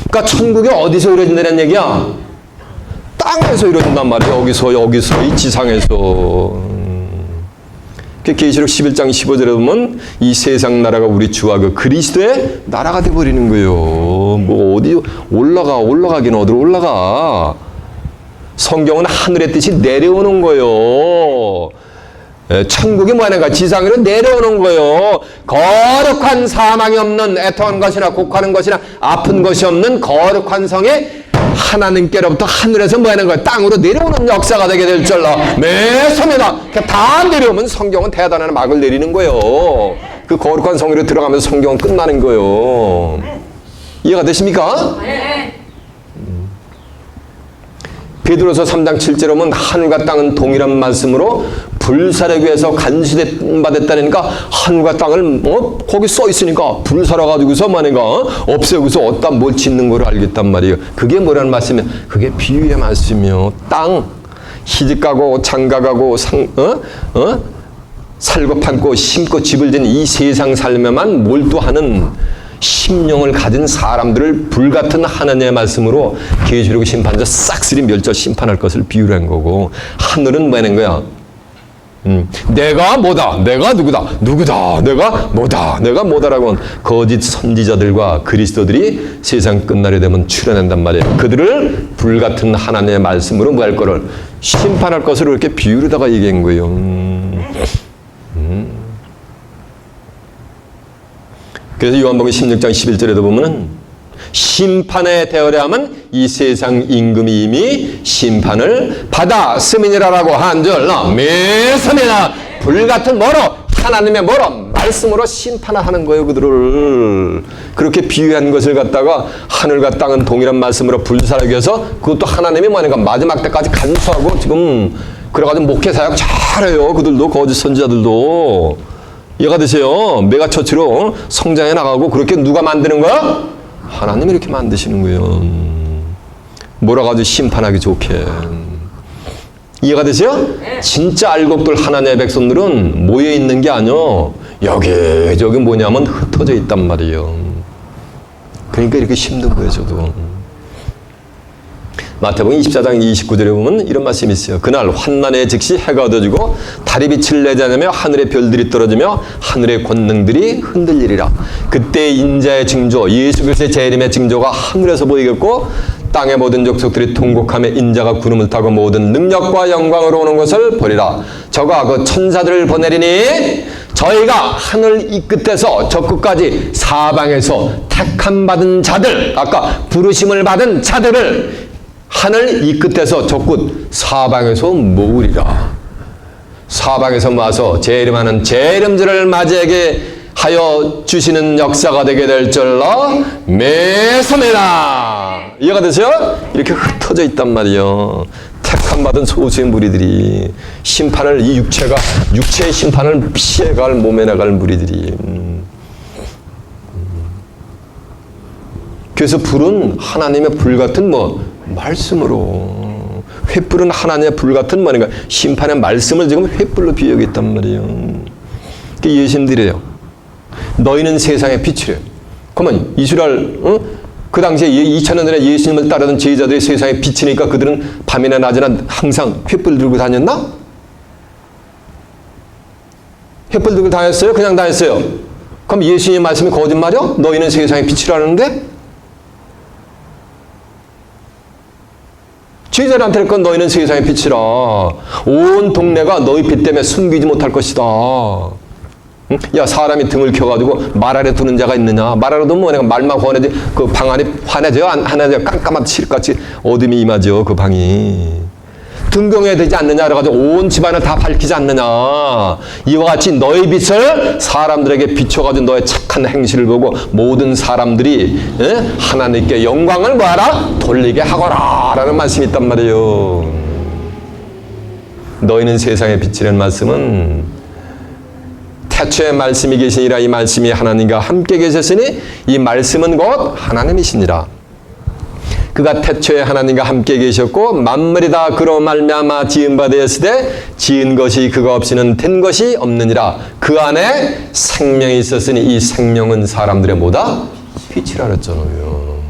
그러니까 천국이 어디서 이루어진다는 얘기야? 땅에서 이루어진단 말이에요. 여기서 이 지상에서. 계시록 11장 15절에 보면 이 세상 나라가 우리 주와 그 그리스도의 나라가 돼버리는 거예요. 뭐 어디 올라가긴 어디로 올라가. 성경은 하늘의 뜻이 내려오는 거예요. 천국이 뭐하는가? 지상으로 내려오는 거예요. 거룩한 사망이 없는 애통한 것이나 곡하는 것이나 아픈 것이 없는 거룩한 성에 하나님께로부터 하늘에서 뭐하는 거예요? 땅으로 내려오는 역사가 되게 될 줄로 매섭니다. 다 내려오면 성경은 대단한 막을 내리는 거예요. 그 거룩한 성으로 들어가면서 성경은 끝나는 거예요. 이해가 되십니까? 베드로서 3장 7절에 보면 하늘과 땅은 동일한 말씀으로 불사르기 위해서 간수받았다니까 하늘과 땅을 거기 써 있으니까 불사러 가지고서 뭐하는가 없애고서 어디다 뭘 짓는 걸 알겠단 말이에요. 그게 뭐라는 말씀이에요? 그게 비유의 말씀이요. 땅 시집가고 장가가고 살고 판고 심고 집을 짓는 이 세상 삶에만 몰두하는 심령을 가진 사람들을 불같은 하나님의 말씀으로 계시록 심판자 싹쓸이 멸절 심판할 것을 비유를 한 거고, 하늘은 뭐하는 거야? 내가 뭐다, 내가 누구다, 내가 뭐다라고 하는 거짓 선지자들과 그리스도들이 세상 끝날에 되면 출현한단 말이에요. 그들을 불같은 하나님의 말씀으로 뭐 할 거를 심판할 것을 이렇게 비유로다가 얘기한 거예요. 그래서 요한복음 16장 11절에도 보면은 심판에 대하려면 이 세상 임금이 이미 심판을 받았음이니라라고 한 줄 매섭니다. 불같은 뭐로? 하나님의 뭐로? 말씀으로 심판을 하는 거예요. 그들을 그렇게 비유한 것을 갖다가 하늘과 땅은 동일한 말씀으로 불사르기 위해서 그것도 하나님이 뭐하는가 마지막 때까지 간수하고 지금 그래가지고 목회 사역 잘해요. 그들도 거짓 선지자들도. 이해가 되세요? 메가처치로 성장해 나가고 그렇게 누가 만드는 거야? 하나님이 이렇게 만드시는 거예요. 몰아가지고 심판하기 좋게. 이해가 되세요? 진짜 알곡들 하나님의 백성들은 모여있는 게 아니요. 여기저기 뭐냐면 흩어져 있단 말이에요. 그러니까 이렇게 힘든 거예요, 저도. 마태복음 24장 29절에 보면 이런 말씀이 있어요. 그날 환난의 즉시 해가 어두워지고 달이 빛을 내지 않으며 하늘의 별들이 떨어지며 하늘의 권능들이 흔들리리라. 그때 인자의 징조, 예수 그리스도의 재림의 징조가 하늘에서 보이겠고 땅의 모든 족속들이 통곡하며 인자가 구름을 타고 모든 능력과 영광으로 오는 것을 보리라. 저가 그 천사들을 보내리니 저희가 하늘 이 끝에서 저 끝까지 사방에서 택함 받은 자들, 아까 부르심을 받은 자들을 하늘 이 끝에서 저 끝 사방에서 모으리라. 사방에서 모아서 재림하는 재림절을 맞이하게 하여 주시는 역사가 되게 될 줄로 매섭니다. 이해가 되세요? 이렇게 흩어져 있단 말이에요. 택함받은 소수의 무리들이 심판을, 이 육체의 심판을 피해갈 몸에 나갈 무리들이. 그래서 불은 하나님의 불 같은 말씀으로, 횃불은 하나님의 불 같은 뭐니까 심판의 말씀을 지금 횃불로 비유하겠단 말이에요. 예수님들이래요. 너희는 세상의 빛이래. 그러면 이스라엘 그 당시에 2000년 전에 예수님을 따르던 제자들이 세상의 빛이니까 그들은 밤이나 낮이나 항상 횃불 들고 다녔나? 횃불 들고 다녔어요? 그냥 다녔어요? 그럼 예수님 말씀이 거짓말이요? 너희는 세상의 빛이라는데? 제자들한테 건 너희는 세상의 빛이라. 온 동네가 너희 빛 때문에 숨기지 못할 것이다. 야, 사람이 등을 켜가지고 말 아래 두는 자가 있느냐? 말 아래 두면 내가 말만 환해지 그 방 안이 환해져요? 안 환해져요? 깜깜한 칠같이 어둠이 임하죠. 그 방이. 등경해야 되지 않느냐? 그래가지고 온 집안을 다 밝히지 않느냐? 이와 같이 너의 빛을 사람들에게 비춰가지고 너의 착한 행실을 보고 모든 사람들이 하나님께 영광을 뭐하라? 돌리게 하거라 라는 말씀이 있단 말이에요. 너희는 세상의 빛이라는 말씀은 태초에 말씀이 계시니라. 이 말씀이 하나님과 함께 계셨으니 이 말씀은 곧 하나님이시니라. 그가 태초에 하나님과 함께 계셨고 만물이 다 그로 말미암아 지은 바 되었으되 지은 것이 그가 없이는 된 것이 없느니라. 그 안에 생명이 있었으니 이 생명은 사람들의 뭐다? 빛이라 그랬잖아요.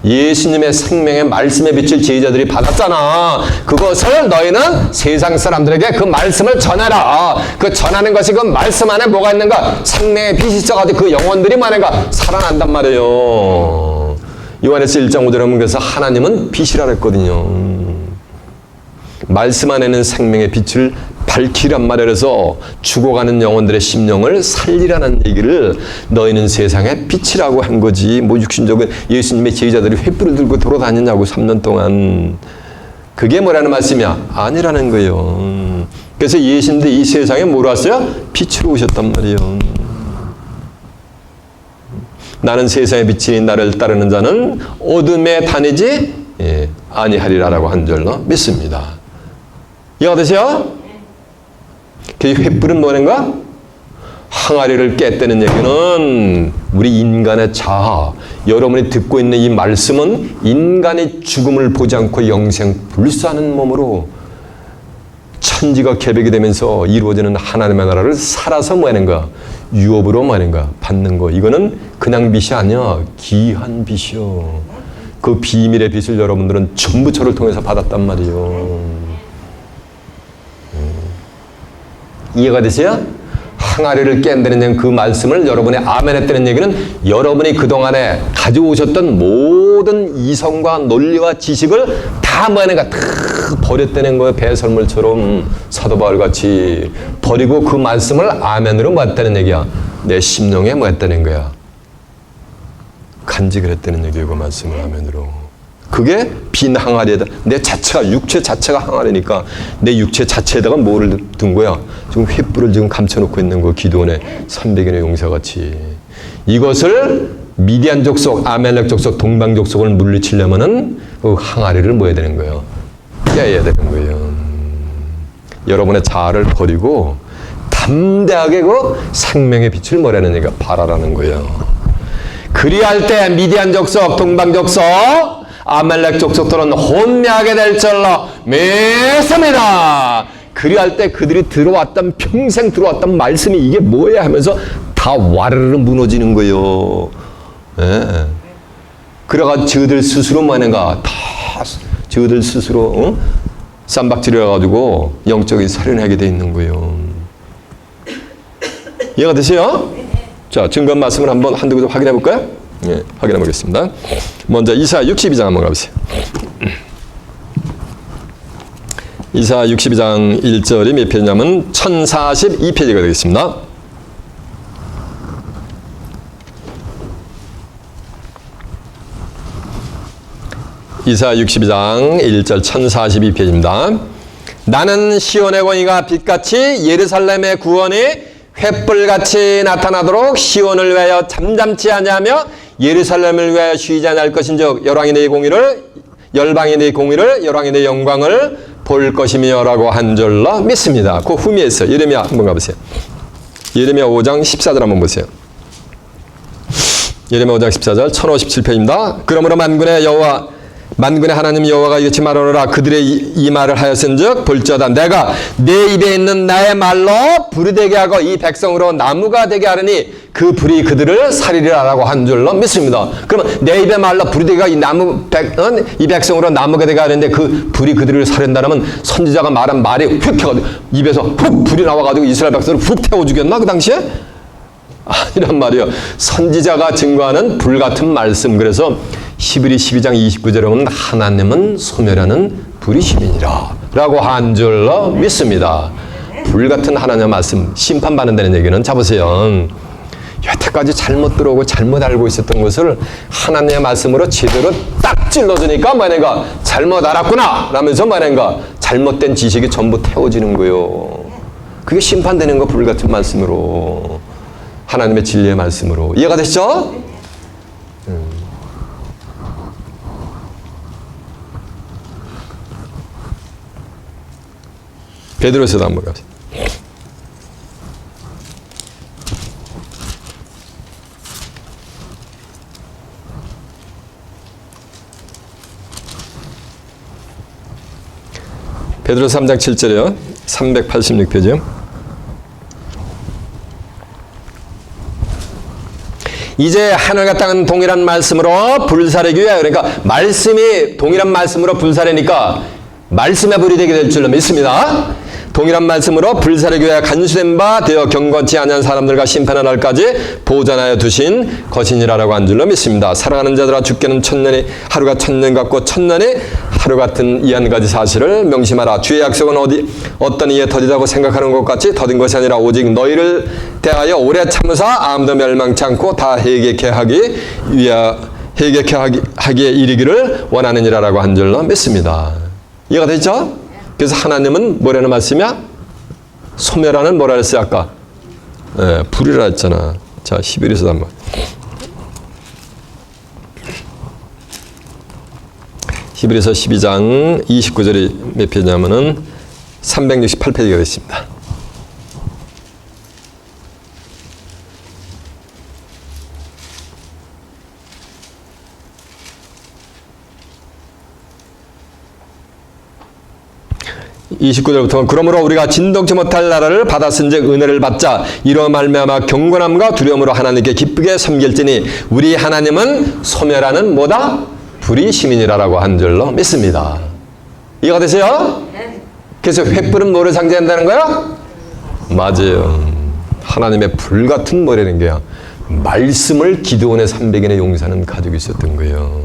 예수님의 생명의 말씀의 빛을 제자들이 받았잖아. 그것을 너희는 세상 사람들에게 그 말씀을 전해라. 그 전하는 것이 그 말씀 안에 뭐가 있는가? 생명의 빛이 있어가지고 그 영혼들이 뭐는가? 살아난단 말이에요. 요한에서 1장 5절에 보면 그래서 하나님은 빛이라 그랬거든요. 말씀 안에는 생명의 빛을 밝히란 말이라 그래서 죽어가는 영혼들의 심령을 살리라는 얘기를 너희는 세상의 빛이라고 한 거지. 뭐 육신적인 예수님의 제자들이 횃불을 들고 돌아다녔냐고 3년 동안. 그게 뭐라는 말씀이야? 아니라는 거예요. 그래서 예수님도 이 세상에 뭐로 왔어요? 빛으로 오셨단 말이에요. 나는 세상의 빛이니 나를 따르는 자는 어둠에 다니지 아니하리라라고 한 줄로 믿습니다. 이해가 되세요? 그 횃불은 뭐는가? 항아리를 깼다는 얘기는 우리 인간의 자아, 여러분이 듣고 있는 이 말씀은 인간이 죽음을 보지 않고 영생 불사하는 몸으로 천지가 개벽이 되면서 이루어지는 하나님의 나라를 살아서 뭐 하는 거야? 유업으로 뭐 하는 거야? 받는 거. 이거는 그냥 빛이 아니야. 귀한 빛이요. 그 비밀의 빛을 여러분들은 전부 저를 통해서 받았단 말이에요. 이해가 되세요? 항아리를 깬다는 얘기는 그 말씀을 여러분의 아멘 했다는 얘기는 여러분이 그동안에 가져오셨던 모든 이성과 논리와 지식을 다 뭐 하는가? 다 버렸다는 거예요. 배설물처럼 사도 바울같이 버리고 그 말씀을 아멘으로 뭐 했다는 얘기야. 내 심령에 뭐 했다는 거야. 간직을 했다는 얘기예요. 그 말씀을 아멘으로. 그게 빈 항아리에다 내 자체가 육체 자체가 항아리니까 내 육체 자체에다가 뭐를 둔 거야? 지금 횃불을 지금 감춰놓고 있는 거. 기드온의 300인의 용사같이. 이것을 미디안 족속, 아멜렉 족속, 동방 족속을 물리치려면은 그 항아리를 뭐 해야 되는 거예요? 깨야 되는 거예요. 여러분의 자아를 버리고 담대하게 그 생명의 빛을 뭐라는 얘기가 바라라는 거예요. 그리할 때 미디안 족속, 동방 족속, 아멜렉 족속들은 혼미하게 될 줄로 믿습니다. 그리할 때 그들이 들어왔던 평생 들어왔던 말씀이 이게 뭐야 하면서 다 와르르 무너지는 거예요. 예. 그래가 저들 스스로 뭐하는가 다 저들 스스로 쌈박질해가지고 영적인 살인하게 돼 있는 거예요. 이해가 되세요? 자, 증거 말씀을 한두 개 확인해 볼까요? 예, 확인해 보겠습니다. 먼저 이사 62장 한번 가보세요. 이사 62장 1절이 몇 페이지냐면 1042페이지가 되겠습니다. 이사 62장 1절 1042페이지입니다. 나는 시온의 권위가 빛같이 예루살렘의 구원이 횃불같이 나타나도록 시온을 위하여 잠잠치 아니하며 예루살렘을 위하여 쉬지 않을 것인즉 열왕이 내 공의를 열방이 내 공의를 열왕이 내 영광을 볼 것이며라고 한 줄로 믿습니다. 그 후미에서 예레미야 한번 가보세요. 예레미야 5장 14절 한번 보세요. 예레미야 5장 14절 1057페이지입니다. 그러므로 만군의 하나님 여호와가 이같이 말하노라. 그들의 이 말을 하였은즉 볼지어다 내가 내 입에 있는 나의 말로 불이 되게 하고 이 백성으로 나무가 되게 하려니 그 불이 그들을 살리리라라고 한 줄로 믿습니다. 그러면 내 입의 말로 불이 되게 하고 이 백성으로 나무가 되게 하는데 그 불이 그들을 살린다면 선지자가 말한 말이 휙 해가지고 입에서 훅 불이 나와가지고 이스라엘 백성을 훅 태워 죽였나 그 당시에? 아니란 말이에요. 선지자가 증거하는 불같은 말씀. 그래서 히브리 12장 29절에 보면 하나님은 소멸하는 불이심이니라 라고 한 줄로 믿습니다. 불같은 하나님의 말씀, 심판받는다는 얘기는 자보세요. 여태까지 잘못 들어오고 잘못 알고 있었던 것을 하나님의 말씀으로 제대로 딱 찔러주니까 뭐냐가 잘못 알았구나 라면서 뭐냐가 잘못된 지식이 전부 태워지는 거예요. 그게 심판되는 거 불같은 말씀으로, 하나님의 진리의 말씀으로. 이해가 되시죠? 베드로서도 한번 가보세요. 베드로서 3장 7절이요. 386페이지요. 이제 하늘과 땅은 동일한 말씀으로 불사르기 위하여, 그러니까 말씀이 동일한 말씀으로 불사르니까 말씀의 불이 되게 될 줄로 믿습니다. 동일한 말씀으로 불사르기 위하여 간수된 바 되어 경건치 아니한 사람들과 심판의 날까지 보존하여 두신 것이니라라고 한 줄로 믿습니다. 살아가는 자들아 주께는 천년이 하루가 천년 같고 천년이 하루 같은 이 한 가지 사실을 명심하라. 주의 약속은 어떤 이에 더디다고 생각하는 것 같이 더딘 것이 아니라 오직 너희를 대하여 오래 참으사 아무도 멸망치 않고 다 회개케 하기에 이르기를 원하느니라라고 한 줄로 믿습니다. 이해가 되죠? 그래서 하나님은 뭐라는 말씀이야? 소멸하는 뭐라 했어요 아까? 불이라 했잖아. 자, 히브리서 한번. 히브리서 12장 29절이 몇 페이지냐면은 368페이지가 있습니다. (29절부터) 그러므로 우리가 진동치 못할 나라를 받았은즉 은혜를 받자. 이로 말미암아 경건함과 두려움으로 하나님께 기쁘게 섬길지니 우리 하나님은 소멸하는 뭐다? 불의 시민이라고 한 줄로 믿습니다. 이해가 되세요? 그래서 횃불은 뭐를 상징한다는 거야? 맞아요. 하나님의 불 같은 뭐라는 거야? 말씀을 기드온의 300인의 용사는 가지고 있었던 거예요.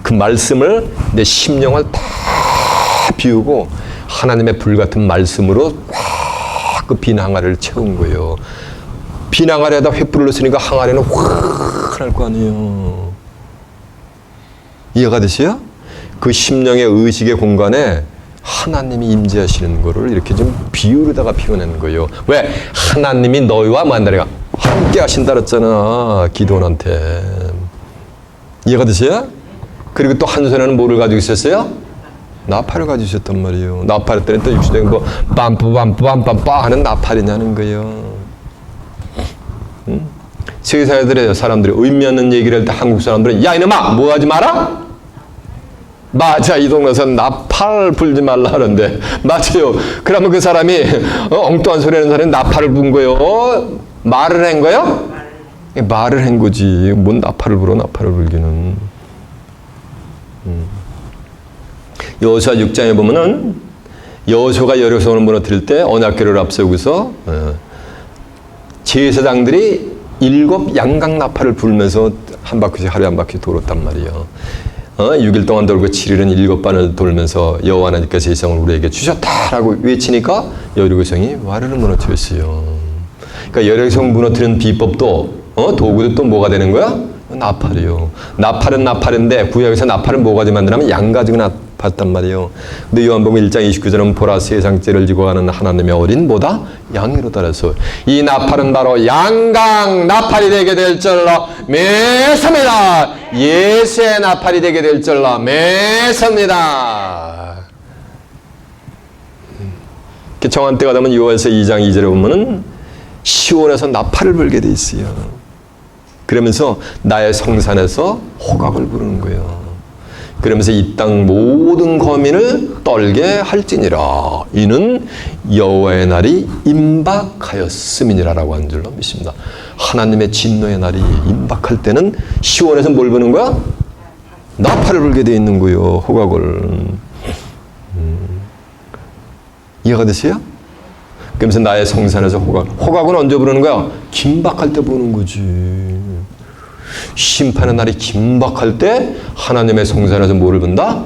그 말씀을 내 심령을 다 비우고 하나님의 불 같은 말씀으로 꽉 그 빈 항아리를 채운 거예요. 빈 항아리에다 횃불을 넣으니까 항아리는 확 할 거 아니에요. 이해가 되세요? 그 심령의 의식의 공간에 하나님이 임재하시는 거를 이렇게 좀 비유로다가 피워내는 거예요. 왜? 하나님이 너희와 만나리가 함께 하신다 그랬잖아, 기도원한테. 이해가 되세요? 그리고 또 한 손에는 뭐를 가지고 있었어요? 나팔을 가지고 있었단 말이에요. 나팔 했더니 또 육수적인 뭐 빰뿌빰뿌빰빰빰 하는 나팔이냐는 거예요. 세계사회들의 사람들이 의미 없는 얘기를 할 때 한국 사람들은 야 이놈아 뭐 하지 마라? 맞아, 이 동네에서 나팔 불지 말라 하는데 맞아요. 그러면 그 사람이 엉뚱한 소리 하는 사람이 나팔을 분 거예요? 말을 한 거예요? 말을 한 거지. 뭔 나팔을 불어, 나팔을 불기는. 여호수아 6장에 보면은 여호수아가 여리고성을 무너뜨릴 때 언약궤를 앞세우고서 제사장들이 7 양각 나팔을 불면서 한 바퀴씩 하루에 한 바퀴 돌았단 말이에요. 6일 동안 돌고 7일은 7번을 돌면서 여호와 하나님께서 이 성을 우리에게 주셨다라고 외치니까 여리고성이 와르르 무너뜨렸어요. 그러니까 여리고성 무너뜨리는 비법도 도구도 또 뭐가 되는 거야? 나팔이요. 나팔은 나팔인데 구약에서 나팔은 뭐 가지고 만드냐면 양 가지고 나팔단 말이에요. 근데 요한복음 1장 29절은 보라 세상죄를 지고 가는 하나님의 어린 뭐다? 양이로 따라서 이 나팔은 바로 양각 나팔이 되게 될 줄로 믿습니다. 예수의 나팔이 되게 될 줄로 믿습니다. 정한 때가 되면 요한서 2장 2절에 보면은 시온에서 나팔을 불게 돼 있어요. 그러면서 나의 성산에서 호각을 부르는 거예요. 그러면서 이 땅 모든 거민을 떨게 할지니라. 이는 여호와의 날이 임박하였음이니라라고 한 줄로 믿습니다. 하나님의 진노의 날이 임박할 때는 시온에서 뭘 부는 거야? 나팔을 불게 돼 있는 거예요. 호각을. 이해가 되세요? 그러면서 나의 성산에서 호각은 언제 부르는 거야? 긴박할 때 부르는 거지. 심판의 날이 긴박할 때 하나님의 성산에서 뭐를 분다?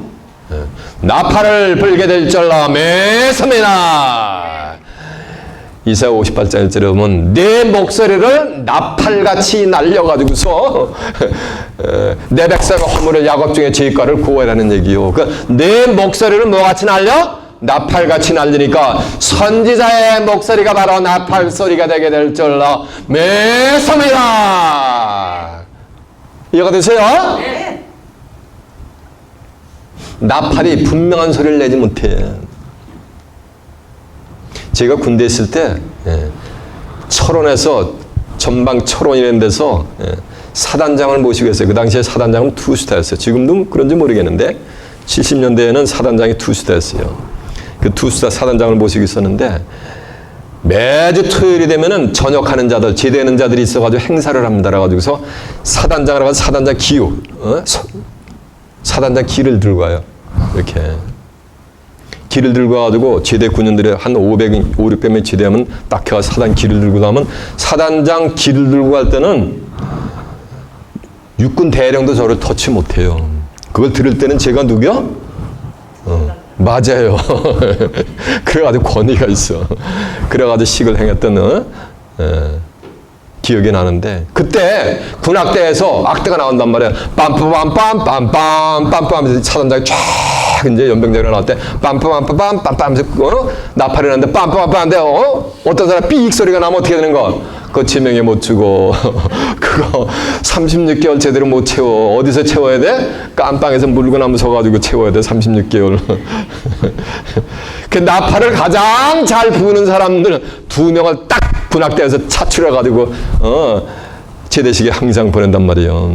나팔을 불게 될 줄로 믿습니다. 이사야 58장 1절에 보면 내 목소리를 나팔같이 날려가지고서 내 백성의 허물을 야곱 중에 죄가를 구하라는 얘기요. 그러니까 내 목소리를 뭐같이 날려? 나팔같이 날리니까 선지자의 목소리가 바로 나팔 소리가 되게 될 줄로 믿습니다. 이해가 되세요? 네. 나팔이 분명한 소리를 내지 못해. 제가 군대에 있을 때 철원에서 전방 철원이라는 데서 사단장을 모시고 했어요. 그 당시에 사단장은 투스타였어요. 지금도 그런지 모르겠는데 70년대에는 사단장이 투스타였어요. 그 투스타 사단장을 모시고 있었는데 매주 토요일이 되면은 전역하는 자들, 제대하는 자들이 있어가지고 행사를 합니다. 그래가지고서 사단장을 가서 사단장 기호, 사단장 기를 들고 와요. 이렇게. 기를 들고 와가지고 제대 군인들이 한 500명 제대하면 딱 해가 사단 기를 들고 나면 사단장 기를 들고 갈 때는 육군 대령도 저를 터치 못해요. 그걸 들을 때는 제가 누구야? 맞아요. 그래가지고 권위가 있어. 그래가지고 식을 행했던 기억이 나는데 그때 군악대에서 악대가 나온단 말이야. 빰빰빰빰빰빰빰빰 하면서 사단장이 쫙 이제 연병장이 나올 때 빰빰빰빰빰빰 하면서 나팔이 나는데 빰빰빰빰 하는데 어떤 사람 삐익 소리가 나면 어떻게 되는 거? 그거 제명에 못 주고 그거 36개월 제대로 못 채워. 어디서 채워야 돼? 깜빵에서 물구나무 서가지고 채워야 돼. 36개월. 그 나팔을 가장 잘 부는 사람들 2명을 딱 군악대에서 차출해가지고 제대식에 항상 보낸단 말이에요.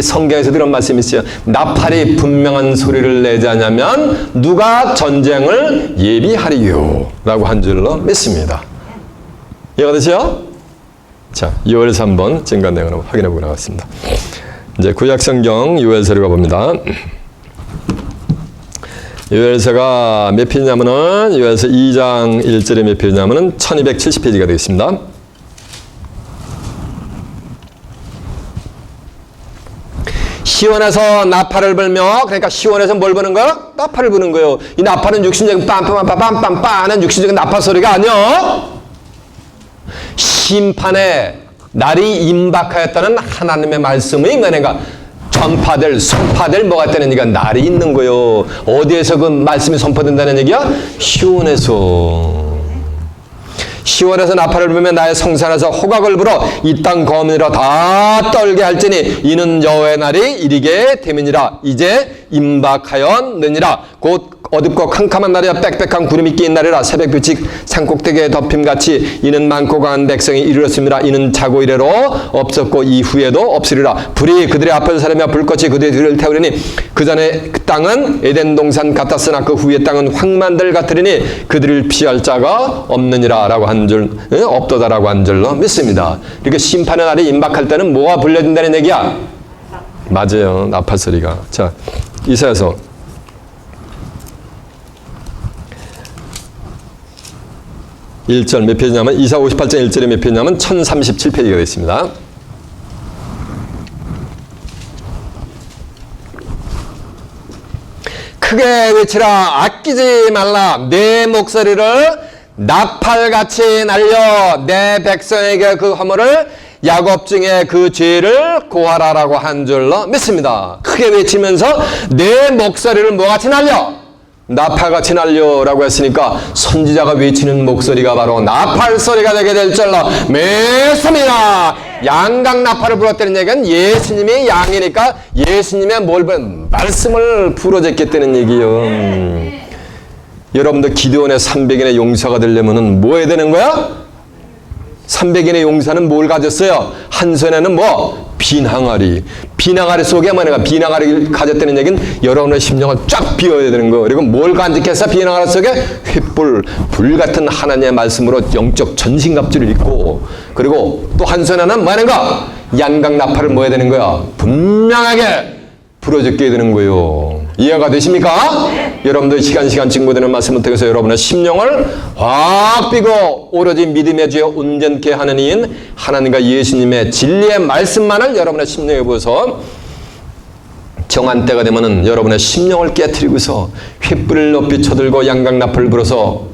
성경에서도 이런 말씀이 있어요. 나팔이 분명한 소리를 내지 않으면 누가 전쟁을 예비하리요 라고 한 줄로 믿습니다. 이해가 되시죠? 자, 요엘서 한번 증거한 내용을 확인해 보도록 하겠습니다. 이제 구약성경 요엘서를 가봅니다. 요엘서가 몇 페이지냐면은 요엘서 2장 1절에 몇 페이지냐면은 1270페이지가 되겠습니다. 시원해서 나팔을 불며, 그러니까 시원해서 뭘 부는 거야? 나팔을 부는 거예요. 이 나팔은 육신적인 빰빰빰빰빰빰빰 육신적인 나팔 소리가 아니야. 심판의 날이 임박하였다는 하나님의 말씀이 뭐냐가 전파될, 선파될 뭐가 있다는 얘기가 날이 있는 거예요. 어디에서 그 말씀이 선포된다는 얘기야? 시온에서. 시온에서 나팔을 불며 나의 성산에서 호각을 불어 이 땅 거민으로 다 떨게 할지니 이는 여호와의 날이 이르게 됨이니라. 이제 임박하였느니라. 곧 어둡고 캄캄한 날이야 빽빽한 구름이 끼인 날이라. 새벽빛이 산꼭대기에 덮임같이 이는 많고 강한 백성이 이르렀습니다. 이는 자고 이래로 없었고 이후에도 없으리라. 불이 그들의 앞을 사르며 불꽃이 그들의 뒤를 태우리니 그 전에 그 땅은 에덴 동산 같았으나 그 후의 땅은 황만들 같으리니 그들을 피할 자가 없느니라 라고 한 줄, 없도다라고 한 줄로 믿습니다. 이렇게 심판의 날이 임박할 때는 뭐가 불려진다는 얘기야? 맞아요. 나팔 소리가. 자, 이사야서 1절 몇 페이지냐면 이사 58장 1절에 몇 페이지냐면 1037페이지가 되어 있습니다. 크게 외치라. 아끼지 말라. 내 목소리를 나팔같이 날려 내 백성에게 그 허물을 야곱 중에 그 죄를 고하라라고 한 줄로 믿습니다. 크게 외치면서 내 목소리를 뭐같이 날려? 나팔같이 날려라고 했으니까 선지자가 외치는 목소리가 바로 나팔 소리가 되게 될 줄로 믿습니다. 양각 나팔을 불었다는 얘기는 예수님이 양이니까 예수님의 말씀을 부러졌겠다는 얘기요. 여러분들 기드온의 300인의 용사가 되려면 뭐 해야 되는 거야? 300인의 용사는 뭘 가졌어요? 한 손에는 뭐? 비항아리. 비항아리 속에 뭐냐? 비항아리를 가졌다는 얘기는 여러분의 심령을 쫙 비워야 되는 거. 그리고 뭘 간직해서 비항아리 속에? 횃불, 불 같은 하나님의 말씀으로 영적 전신갑주를 입고, 그리고 또 한 손에는 뭐 하는 거? 양각 나팔을 뭐 해야 되는 거야? 분명하게 부러졌게 되는 거예요. 이해가 되십니까? 네. 여러분들 시간 증거되는 말씀을 통해서 여러분의 심령을 확 삐고 오로지 믿음의 주에 온전케 하는 이인 하나님과 예수님의 진리의 말씀만을 여러분의 심령에 부어서 정한 때가 되면은 여러분의 심령을 깨트리고서 횃불을 높이 쳐들고 양각나팔을 불어서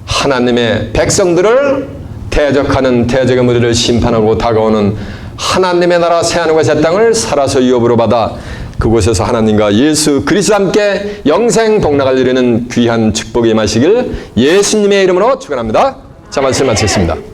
하나님의 백성들을 대적하는 대적의 무리를 심판하고 다가오는 하나님의 나라 새하늘과 새 땅을 살아서 유업으로 받아 그곳에서 하나님과 예수 그리스도와 함께 영생 동락을 이루는 귀한 축복이 임하시길 예수님의 이름으로 축원합니다. 자, 말씀 마치겠습니다.